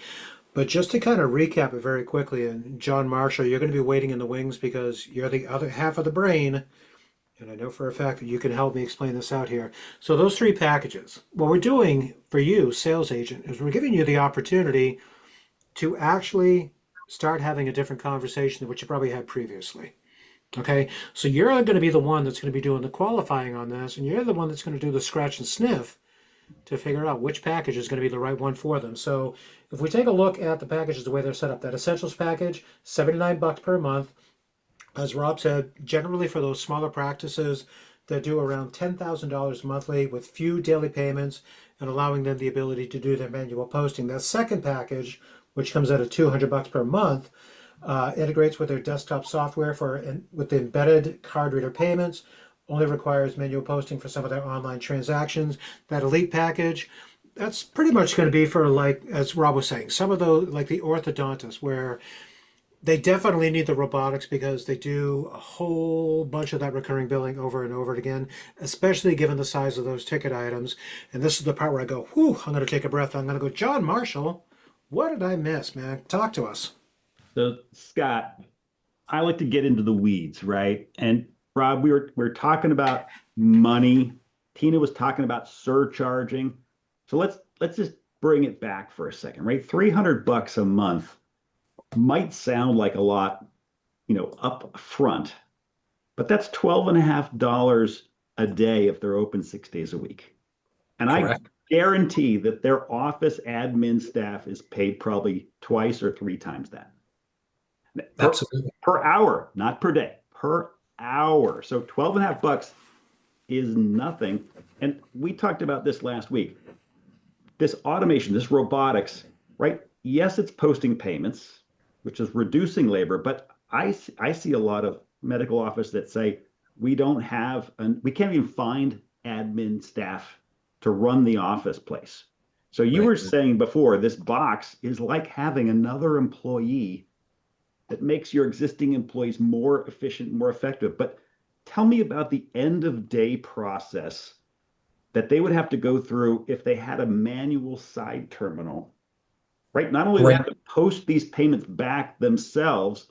But just to kind of recap it very quickly, and John Marshall, you're going to be waiting in the wings because you're the other half of the brain, and I know for a fact that you can help me explain this out here. So those 3 packages, what we're doing for you, sales agent, is we're giving you the opportunity to actually start having a different conversation than what you probably had previously. Okay, so you're going to be the one that's going to be doing the qualifying on this, and you're the one that's going to do the scratch and sniff to figure out which package is going to be the right one for them. So if we take a look at the packages, the way they're set up, that Essentials package, $79 per month. As Rob said, generally for those smaller practices that do around $10,000 monthly with few daily payments and allowing them the ability to do their manual posting. That second package, which comes out at $200 per month, integrates with their desktop software with the embedded card reader payments, only requires manual posting for some of their online transactions. That elite package, that's pretty much going to be for, like, as Rob was saying, some of those, like the orthodontists, where they definitely need the robotics because they do a whole bunch of that recurring billing over and over again, especially given the size of those ticket items. And this is the part where I go, whew, I'm going to take a breath. I'm going to go, John Marshall, what did I miss, man? Talk to us. So, Scott, I like to get into the weeds, right? And Rob, we're talking about money. Tina was talking about surcharging. So let's just bring it back for a second, right? $300 a month might sound like a lot, up front, but that's $12.50 a day if they're open 6 days a week. And Correct. guarantee that their office admin staff is paid probably twice or three times that. Absolutely. Per hour, not per day, per hour. So 12 and a half bucks is nothing. And we talked about this last week. This automation, this robotics, right? Yes, it's posting payments, which is reducing labor, but I see a lot of medical office that say we can't even find admin staff to run the office place. So you were saying before, this box is like having another employee that makes your existing employees more efficient, more effective. But tell me about the end of day process that they would have to go through if they had a manual side terminal, right? Not only do they have to post these payments back themselves,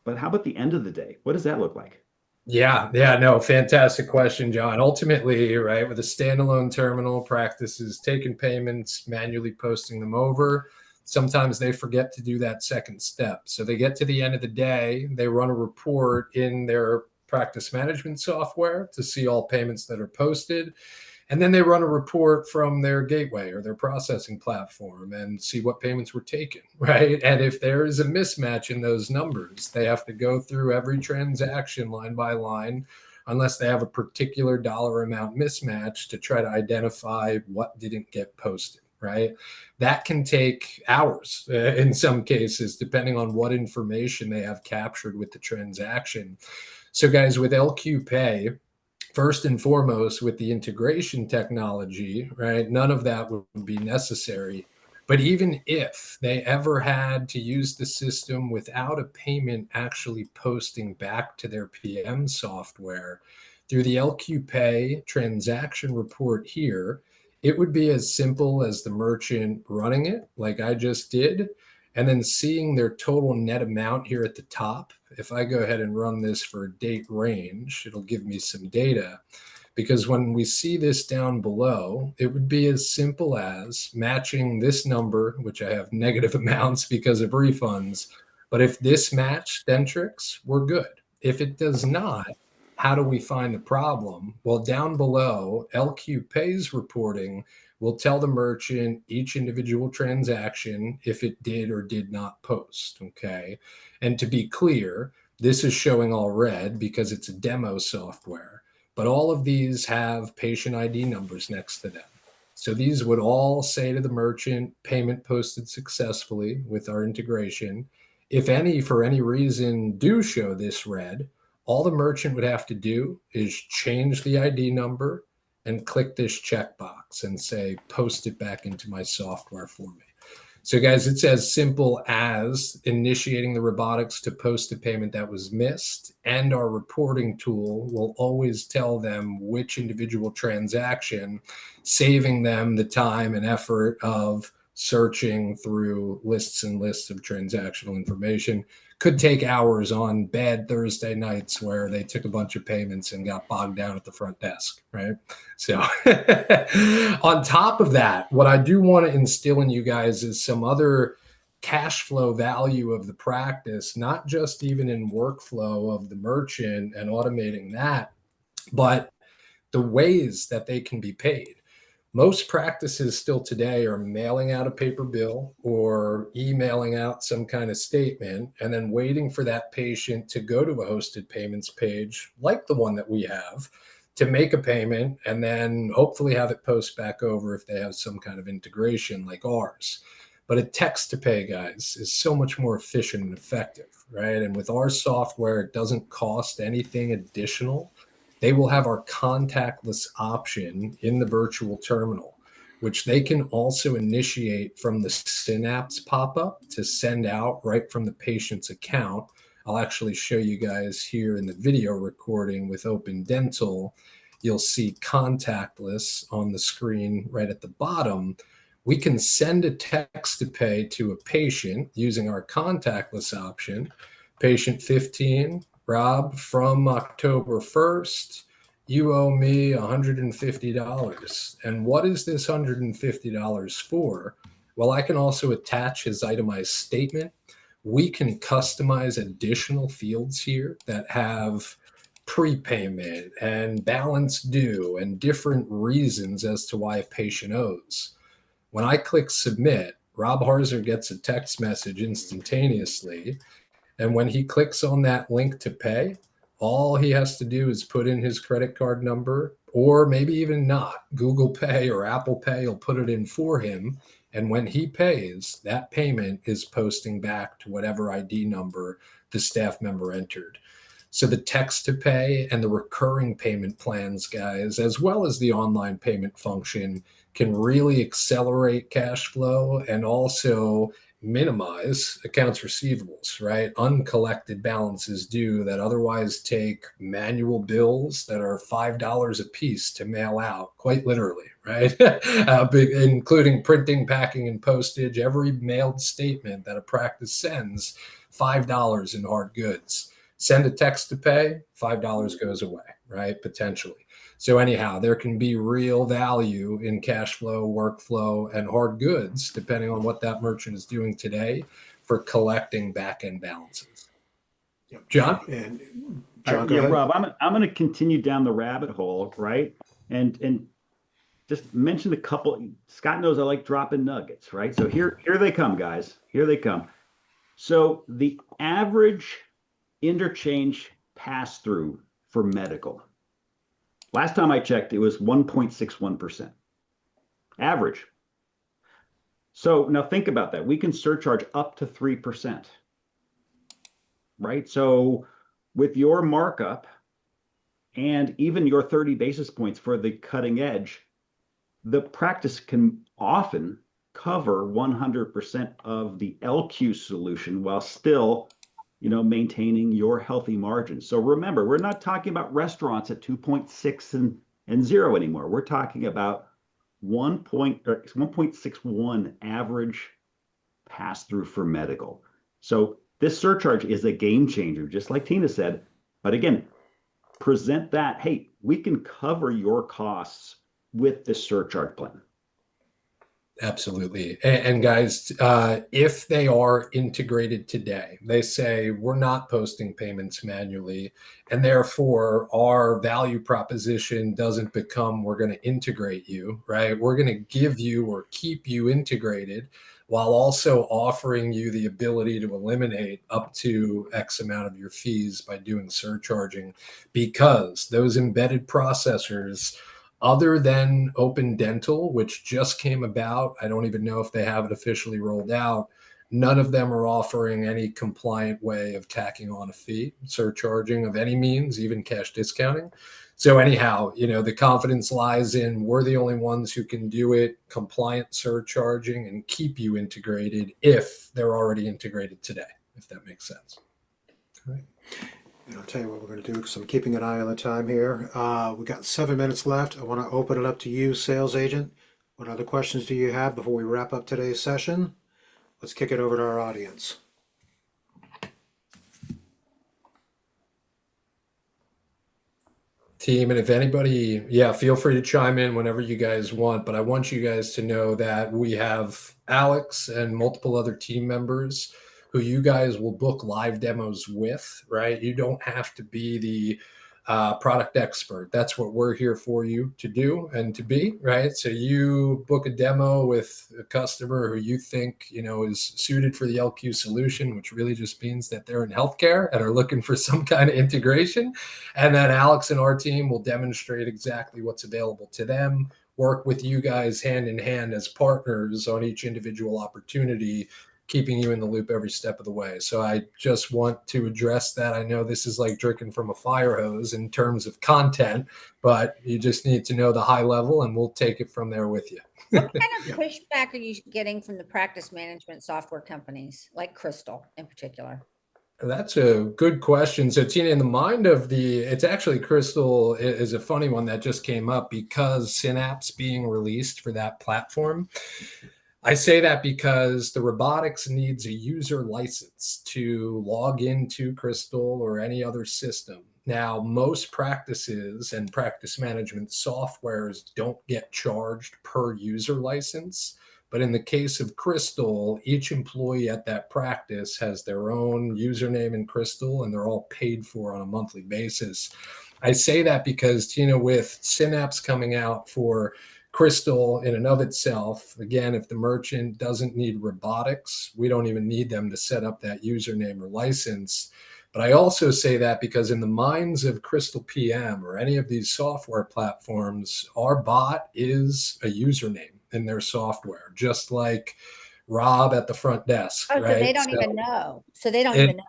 but how about the end of the day? What does that look like? Yeah, no, fantastic question, John. Ultimately, right, with a standalone terminal, practices taking payments, manually posting them over. Sometimes they forget to do that second step. So they get to the end of the day, they run a report in their practice management software to see all payments that are posted. And then they run a report from their gateway or their processing platform and see what payments were taken, right? And if there is a mismatch in those numbers, they have to go through every transaction line by line, unless they have a particular dollar amount mismatch, to try to identify what didn't get posted, right? That can take hours in some cases, depending on what information they have captured with the transaction. So guys, with LQ Pay, first and foremost, with the integration technology, right, none of that would be necessary. But even if they ever had to use the system without a payment actually posting back to their PM software, through the LQ Pay transaction report here, it would be as simple as the merchant running it, like I just did, and then seeing their total net amount here at the top. If I go ahead and run this for a date range, it'll give me some data, because when we see this down below, it would be as simple as matching this number, which I have negative amounts because of refunds. But if this matched Dentrix, we're good. If it does not, how do we find the problem? Well, down below, LQ Pay's reporting will tell the merchant each individual transaction if it did or did not post, okay? And to be clear, this is showing all red because it's a demo software, but all of these have patient ID numbers next to them. So these would all say to the merchant, payment posted successfully with our integration. If any, for any reason, do show this red, all the merchant would have to do is change the ID number and click this checkbox and say, post it back into my software for me. So guys, it's as simple as initiating the robotics to post a payment that was missed, and our reporting tool will always tell them which individual transaction, saving them the time and effort of searching through lists and lists of transactional information. Could take hours on bad Thursday nights where they took a bunch of payments and got bogged down at the front desk, right? So on top of that, what I do want to instill in you guys is some other cash flow value of the practice, not just even in workflow of the merchant and automating that, but the ways that they can be paid. Most practices still today are mailing out a paper bill or emailing out some kind of statement and then waiting for that patient to go to a hosted payments page like the one that we have to make a payment and then hopefully have it post back over if they have some kind of integration like ours. But a text to pay, guys, is so much more efficient and effective, right? And with our software, it doesn't cost anything additional. They will have our contactless option in the virtual terminal, which they can also initiate from the Synapse pop-up to send out right from the patient's account. I'll actually show you guys here in the video recording with Open Dental. You'll see contactless on the screen right at the bottom. We can send a text to pay to a patient using our contactless option. Patient 15, Rob, from October 1st, you owe me $150. And what is this $150 for? Well, I can also attach his itemized statement. We can customize additional fields here that have prepayment and balance due and different reasons as to why a patient owes. When I click submit, Rob Harzer gets a text message instantaneously. And when he clicks on that link to pay, all he has to do is put in his credit card number, or maybe even not. Google Pay or Apple Pay will put it in for him. And when he pays, that payment is posting back to whatever ID number the staff member entered. So the text to pay and the recurring payment plans, guys, as well as the online payment function, can really accelerate cash flow and also minimize accounts receivables, right? Uncollected balances due that otherwise take manual bills that are $5 a piece to mail out, quite literally, right? Including printing, packing, and postage. Every mailed statement that a practice sends, $5 in hard goods. Send a text to pay, $5 goes away, right? Potentially. So anyhow, there can be real value in cash flow, workflow, and hard goods, depending on what that merchant is doing today for collecting back-end balances. Yep. John? And John, go yeah, ahead. Rob, I'm going to continue down the rabbit hole, right? And just mention a couple. Scott knows I like dropping nuggets, right? So here they come, guys. Here they come. So the average interchange pass-through for medical, last time I checked, it was 1.61%. Average. So now think about that. We can surcharge up to 3%, right? So with your markup and even your 30 basis points for the cutting edge, the practice can often cover 100% of the LQ solution while still, maintaining your healthy margins. So remember, we're not talking about restaurants at 2.6 and 0 anymore. We're talking about 1.61 average pass through for medical. So this surcharge is a game changer, just like Tina said. But again, present that, hey, we can cover your costs with this surcharge plan. Absolutely. And guys, if they are integrated today, they say we're not posting payments manually, and therefore our value proposition doesn't become we're going to integrate you, right? We're going to give you or keep you integrated while also offering you the ability to eliminate up to X amount of your fees by doing surcharging, because those embedded processors, other than Open Dental, which just came about, I don't even know if they have it officially rolled out, none of them are offering any compliant way of tacking on a fee, surcharging of any means, even cash discounting. So anyhow, the confidence lies in we're the only ones who can do it, compliant surcharging, and keep you integrated if they're already integrated today, if that makes sense. All right. And I'll tell you what we're going to do, because I'm keeping an eye on the time here. We've got 7 minutes left. I want to open it up to you, sales agent. What other questions do you have before we wrap up today's session? Let's kick it over to our audience. Team, and if anybody, feel free to chime in whenever you guys want, but I want you guys to know that we have Alex and multiple other team members who you guys will book live demos with, right? You don't have to be the product expert. That's what we're here for you to do and to be, right? So you book a demo with a customer who you think, is suited for the LQ solution, which really just means that they're in healthcare and are looking for some kind of integration. And then Alex and our team will demonstrate exactly what's available to them, work with you guys hand in hand as partners on each individual opportunity, keeping you in the loop every step of the way. So I just want to address that. I know this is like drinking from a fire hose in terms of content, but you just need to know the high level and we'll take it from there with you. What kind of pushback are you getting from the practice management software companies, like Crystal in particular? That's a good question. So Tina, in the mind of it's actually Crystal is a funny one that just came up because Synapse being released for that platform. I say that because the robotics needs a user license to log into Crystal or any other system. Now, most practices and practice management softwares don't get charged per user license. But in the case of Crystal, each employee at that practice has their own username in Crystal, and they're all paid for on a monthly basis. I say that because, with Synapse coming out for Crystal in and of itself, again, if the merchant doesn't need robotics, we don't even need them to set up that username or license. But I also say that because in the minds of Crystal PM or any of these software platforms, our bot is a username in their software, just like Rob at the front desk, Oh, so they right? don't even know. So they don't And even know.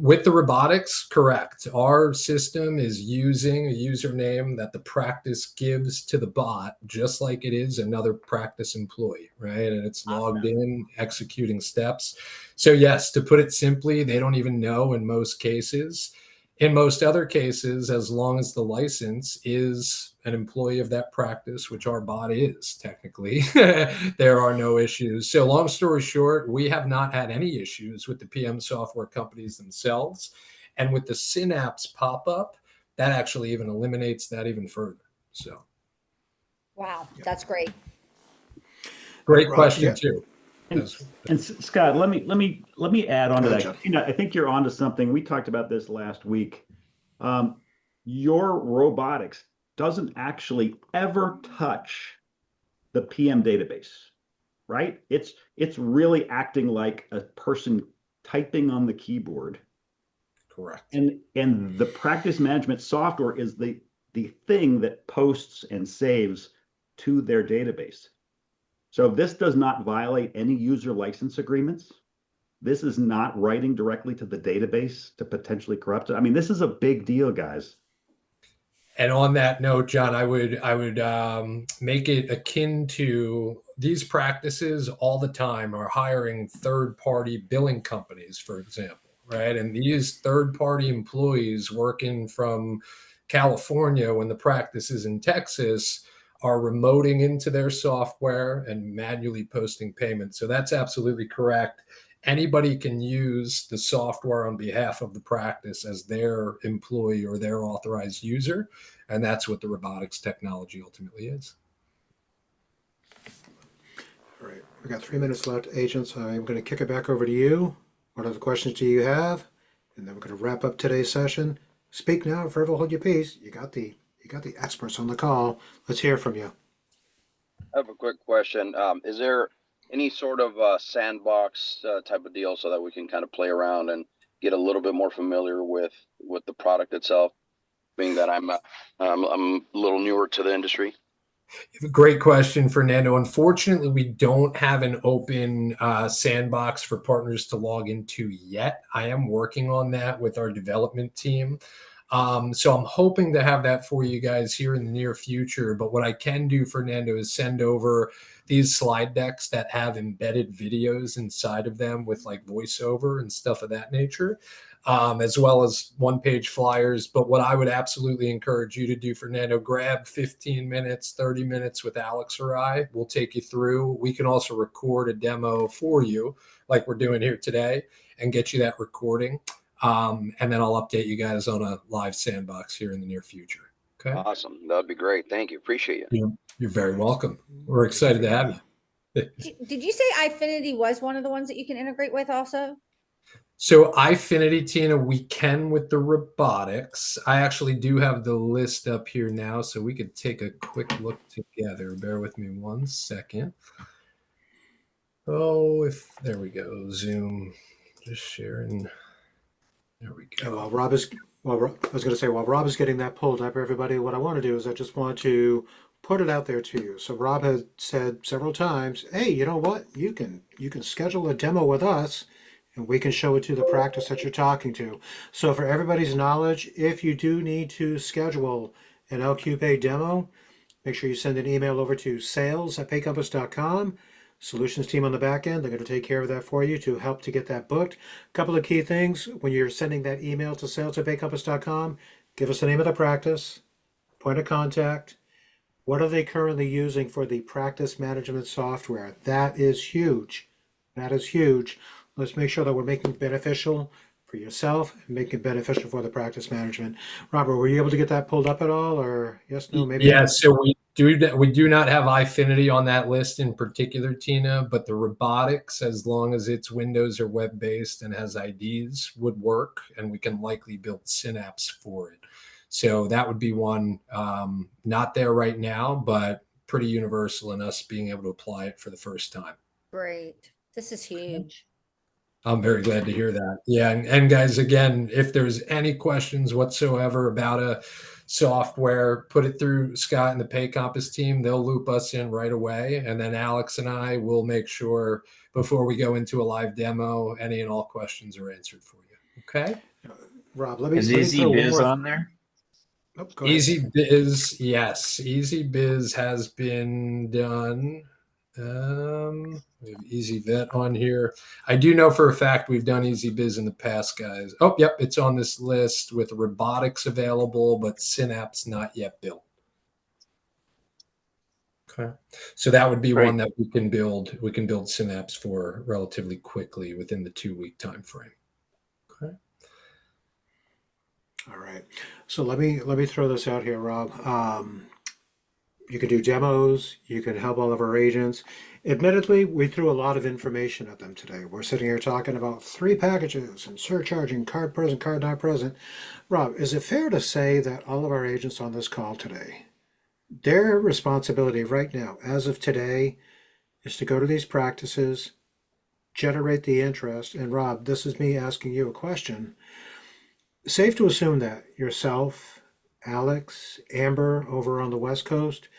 with the robotics, correct. Our system is using a username that the practice gives to the bot, just like it is another practice employee, right? And it's logged in, executing steps. So, yes, to put it simply, they don't even know in most cases. In most other cases, as long as the license is an employee of that practice, which our bot is technically, there are no issues. So, long story short, we have not had any issues with the PM software companies themselves. And with the Synapse pop up, that actually even eliminates that even further. So, Wow, that's great. great Rob, question, yeah. too. And Scott, let me add on to Go that. ahead, John. I think you're onto something. We talked about this last week. Your robotics doesn't actually ever touch the PM database, right? It's really acting like a person typing on the keyboard. Correct. And the practice management software is the thing that posts and saves to their database. So this does not violate any user license agreements. This is not writing directly to the database to potentially corrupt it. I mean, this is a big deal, guys. And on that note, John, I would make it akin to these practices all the time are hiring third-party billing companies, for example, right? And these third-party employees working from California when the practice is in Texas are remoting into their software and manually posting payments. So that's absolutely correct. Anybody can use the software on behalf of the practice as their employee or their authorized user. And that's what the robotics technology ultimately is. All right, we got 3 minutes left, agents. I'm going to kick it back over to you. What other questions do you have? And then we're going to wrap up today's session. Speak now, forever hold your peace. You got the experts on the call. Let's hear from you. I have a quick question. Is there any sort of sandbox type of deal so that we can kind of play around and get a little bit more familiar with the product itself, being that I'm a little newer to the industry? Great question, Fernando. Unfortunately, we don't have an open sandbox for partners to log into yet. I am working on that with our development team. So I'm hoping to have that for you guys here in the near future. But what I can do, Fernando, is send over these slide decks that have embedded videos inside of them with like voiceover and stuff of that nature, as well as one-page flyers. But what I would absolutely encourage you to do, Fernando, grab 15 minutes, 30 minutes with Alex or I. We'll take you through. We can also record a demo for you like we're doing here today and get you that recording. And then I'll update you guys on a live sandbox here in the near future. Okay. Awesome. That'd be great. Thank you. Appreciate you. You're very welcome. We're excited to have you. Did you say iFinity was one of the ones that you can integrate with also? So iFinity, Tina, we can with the robotics. I actually do have the list up here now, so we could take a quick look together. Bear with me 1 second. Oh, there we go. Zoom, just sharing. There we go. And while Rob is getting that pulled up, everybody, what I want to do is I just want to put it out there to you. So Rob has said several times, hey, you know what? You can schedule a demo with us and we can show it to the practice that you're talking to. So for everybody's knowledge, if you do need to schedule an LQPay demo, make sure you send an email over to sales@paycompass.com. Solutions team on the back end, they're going to take care of that for you to help to get that booked. A couple of key things when you're sending that email to sales@paycompass.com, give us the name of the practice, point of contact, what are they currently using for the practice management software. That is huge. That is huge. Let's make sure that we're making it beneficial for yourself and make it beneficial for the practice management. Robert, were you able to get that pulled up at all, or yes, no, maybe? Yeah, so we do not have Ifinity on that list in particular, Tina, but the robotics, as long as it's Windows or web based and has IDs, would work, and we can likely build Synapse for it. So that would be one, not there right now, but pretty universal in us being able to apply it for the first time. Great. This is huge. I'm very glad to hear that. Yeah, and guys, again, if there's any questions whatsoever about a software, put it through Scott and the Pay Compass team. They'll loop us in right away, and then Alex and I will make sure before we go into a live demo, any and all questions are answered for you. Okay. Rob, let me Is throw Easy one Biz more. on there? Oh, go ahead. Easy Biz, yes. Easy Biz has been done. We have Easy Vet on here. I do know for a fact we've done Easy Biz in the past, guys. Oh, yep, it's on this list with robotics available, but Synapse not yet built. Okay, so that would be Great. one that we can build. We can build Synapse for relatively quickly within the 2-week time frame. Okay. All right. So let me throw this out here, Rob. You can do demos. You can help all of our agents. Admittedly, we threw a lot of information at them today. We're sitting here talking about 3 packages and surcharging, card present, card not present. Rob, is it fair to say that all of our agents on this call today, their responsibility right now, as of today, is to go to these practices, generate the interest, and Rob, this is me asking you a question. Safe to assume that yourself, Alex, Amber over on the West Coast,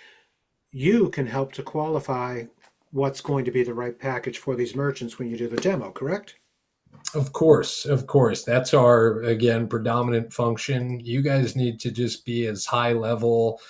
you can help to qualify what's going to be the right package for these merchants when you do the demo, correct? Of course. That's our, again, predominant function. You guys need to just be as high level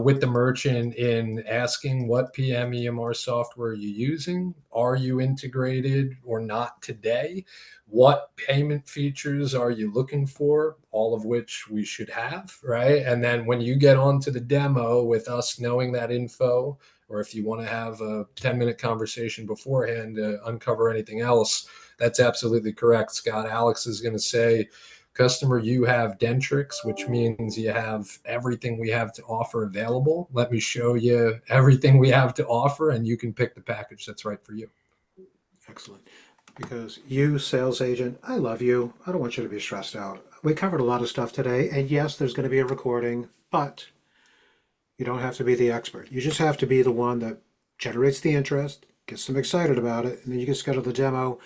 with the merchant in asking what PM EMR software are you using? Are you integrated or not today? What payment features are you looking for? All of which we should have, right? And then when you get onto the demo with us knowing that info, or if you want to have a 10-minute conversation beforehand to uncover anything else, that's absolutely correct, Scott. Alex is going to say, customer, you have Dentrix, which means you have everything we have to offer available. Let me show you everything we have to offer, and you can pick the package that's right for you. Excellent. Because you, sales agent, I love you. I don't want you to be stressed out. We covered a lot of stuff today, and yes, there's going to be a recording, but you don't have to be the expert. You just have to be the one that generates the interest, gets them excited about it, and then you can schedule the demo.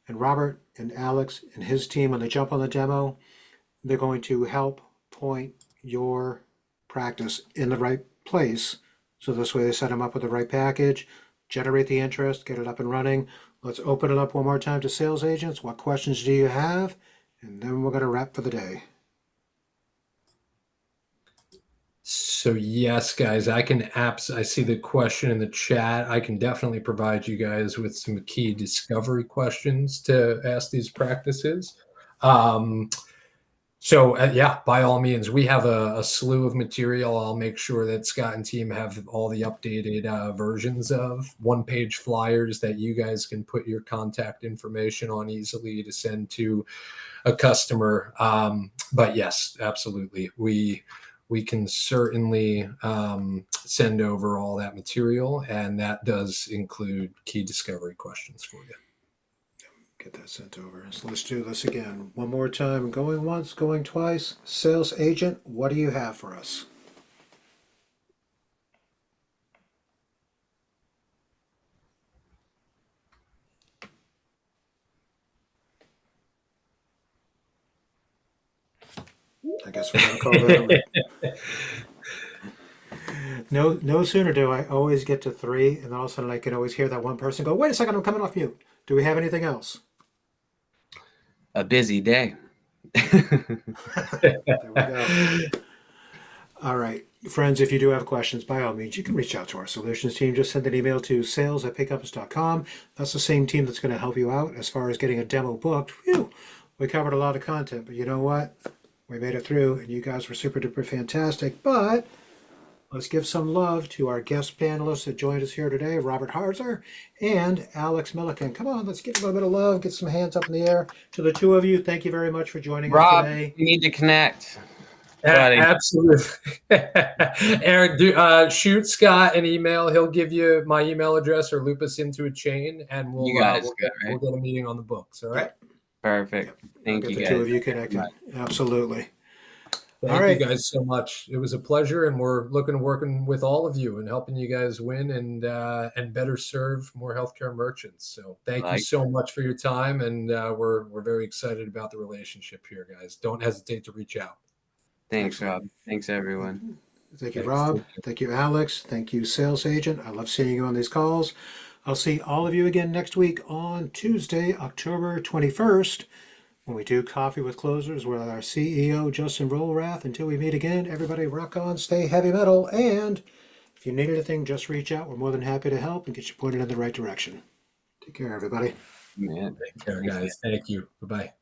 And Robert and Alex and his team, when they jump on the demo, they're going to help point your practice in the right place. So this way they set them up with the right package, generate the interest, get it up and running. Let's open it up one more time to sales agents. What questions do you have? And then we're going to wrap for the day. So yes, guys, I see the question in the chat. I can definitely provide you guys with some key discovery questions to ask these practices. Yeah, by all means, we have a slew of material. I'll make sure that Scott and team have all the updated versions of one-page flyers that you guys can put your contact information on easily to send to a customer. But yes, absolutely. We can certainly send over all that material, and that does include key discovery questions for you. Get that sent over. So let's do this again. One more time. Going once, going twice. Sales agent, what do you have for us? I guess we're going to call that. No sooner do I always get to 3, and then all of a sudden I can always hear that one person go, wait a second, I'm coming off mute. Do we have anything else? A busy day. There we go. All right, friends, if you do have questions, by all means, you can reach out to our solutions team. Just send an email to sales@paycompass.com. That's the same team that's going to help you out as far as getting a demo booked. Whew, we covered a lot of content, but you know what? We made it through, and you guys were super duper fantastic. But Let's give some love to our guest panelists that joined us here today, Robert Harzer and Alex Milliken. Come on, let's give a little bit of love, get some hands up in the air to the two of you. Thank you very much for joining us Rob, today. we need to connect. Buddy. Absolutely. Aaron, shoot Scott an email. He'll give you my email address or loop us into a chain, and we'll You guys we'll get a meeting on the books. All right. Perfect. Thank Get you the guys. two of you connected. Absolutely. Thank All right. you guys so much. It was a pleasure, and we're looking to working with all of you and helping you guys win and better serve more healthcare merchants. So thank you so much for your time, and we're very excited about the relationship here, guys. Don't hesitate to reach out. Thanks, Rob. Thanks, everyone. Thank you, Rob. Thank you, Alex. Thank you, Sales Agent. I love seeing you on these calls. I'll see all of you again next week on Tuesday, October 21st, when we do Coffee with Closers with our CEO, Justin Rollrath. Until we meet again, everybody rock on, stay heavy metal, and if you need anything, just reach out. We're more than happy to help and get you pointed in the right direction. Take care, everybody. Man. Take care, guys. Thank you. Bye-bye.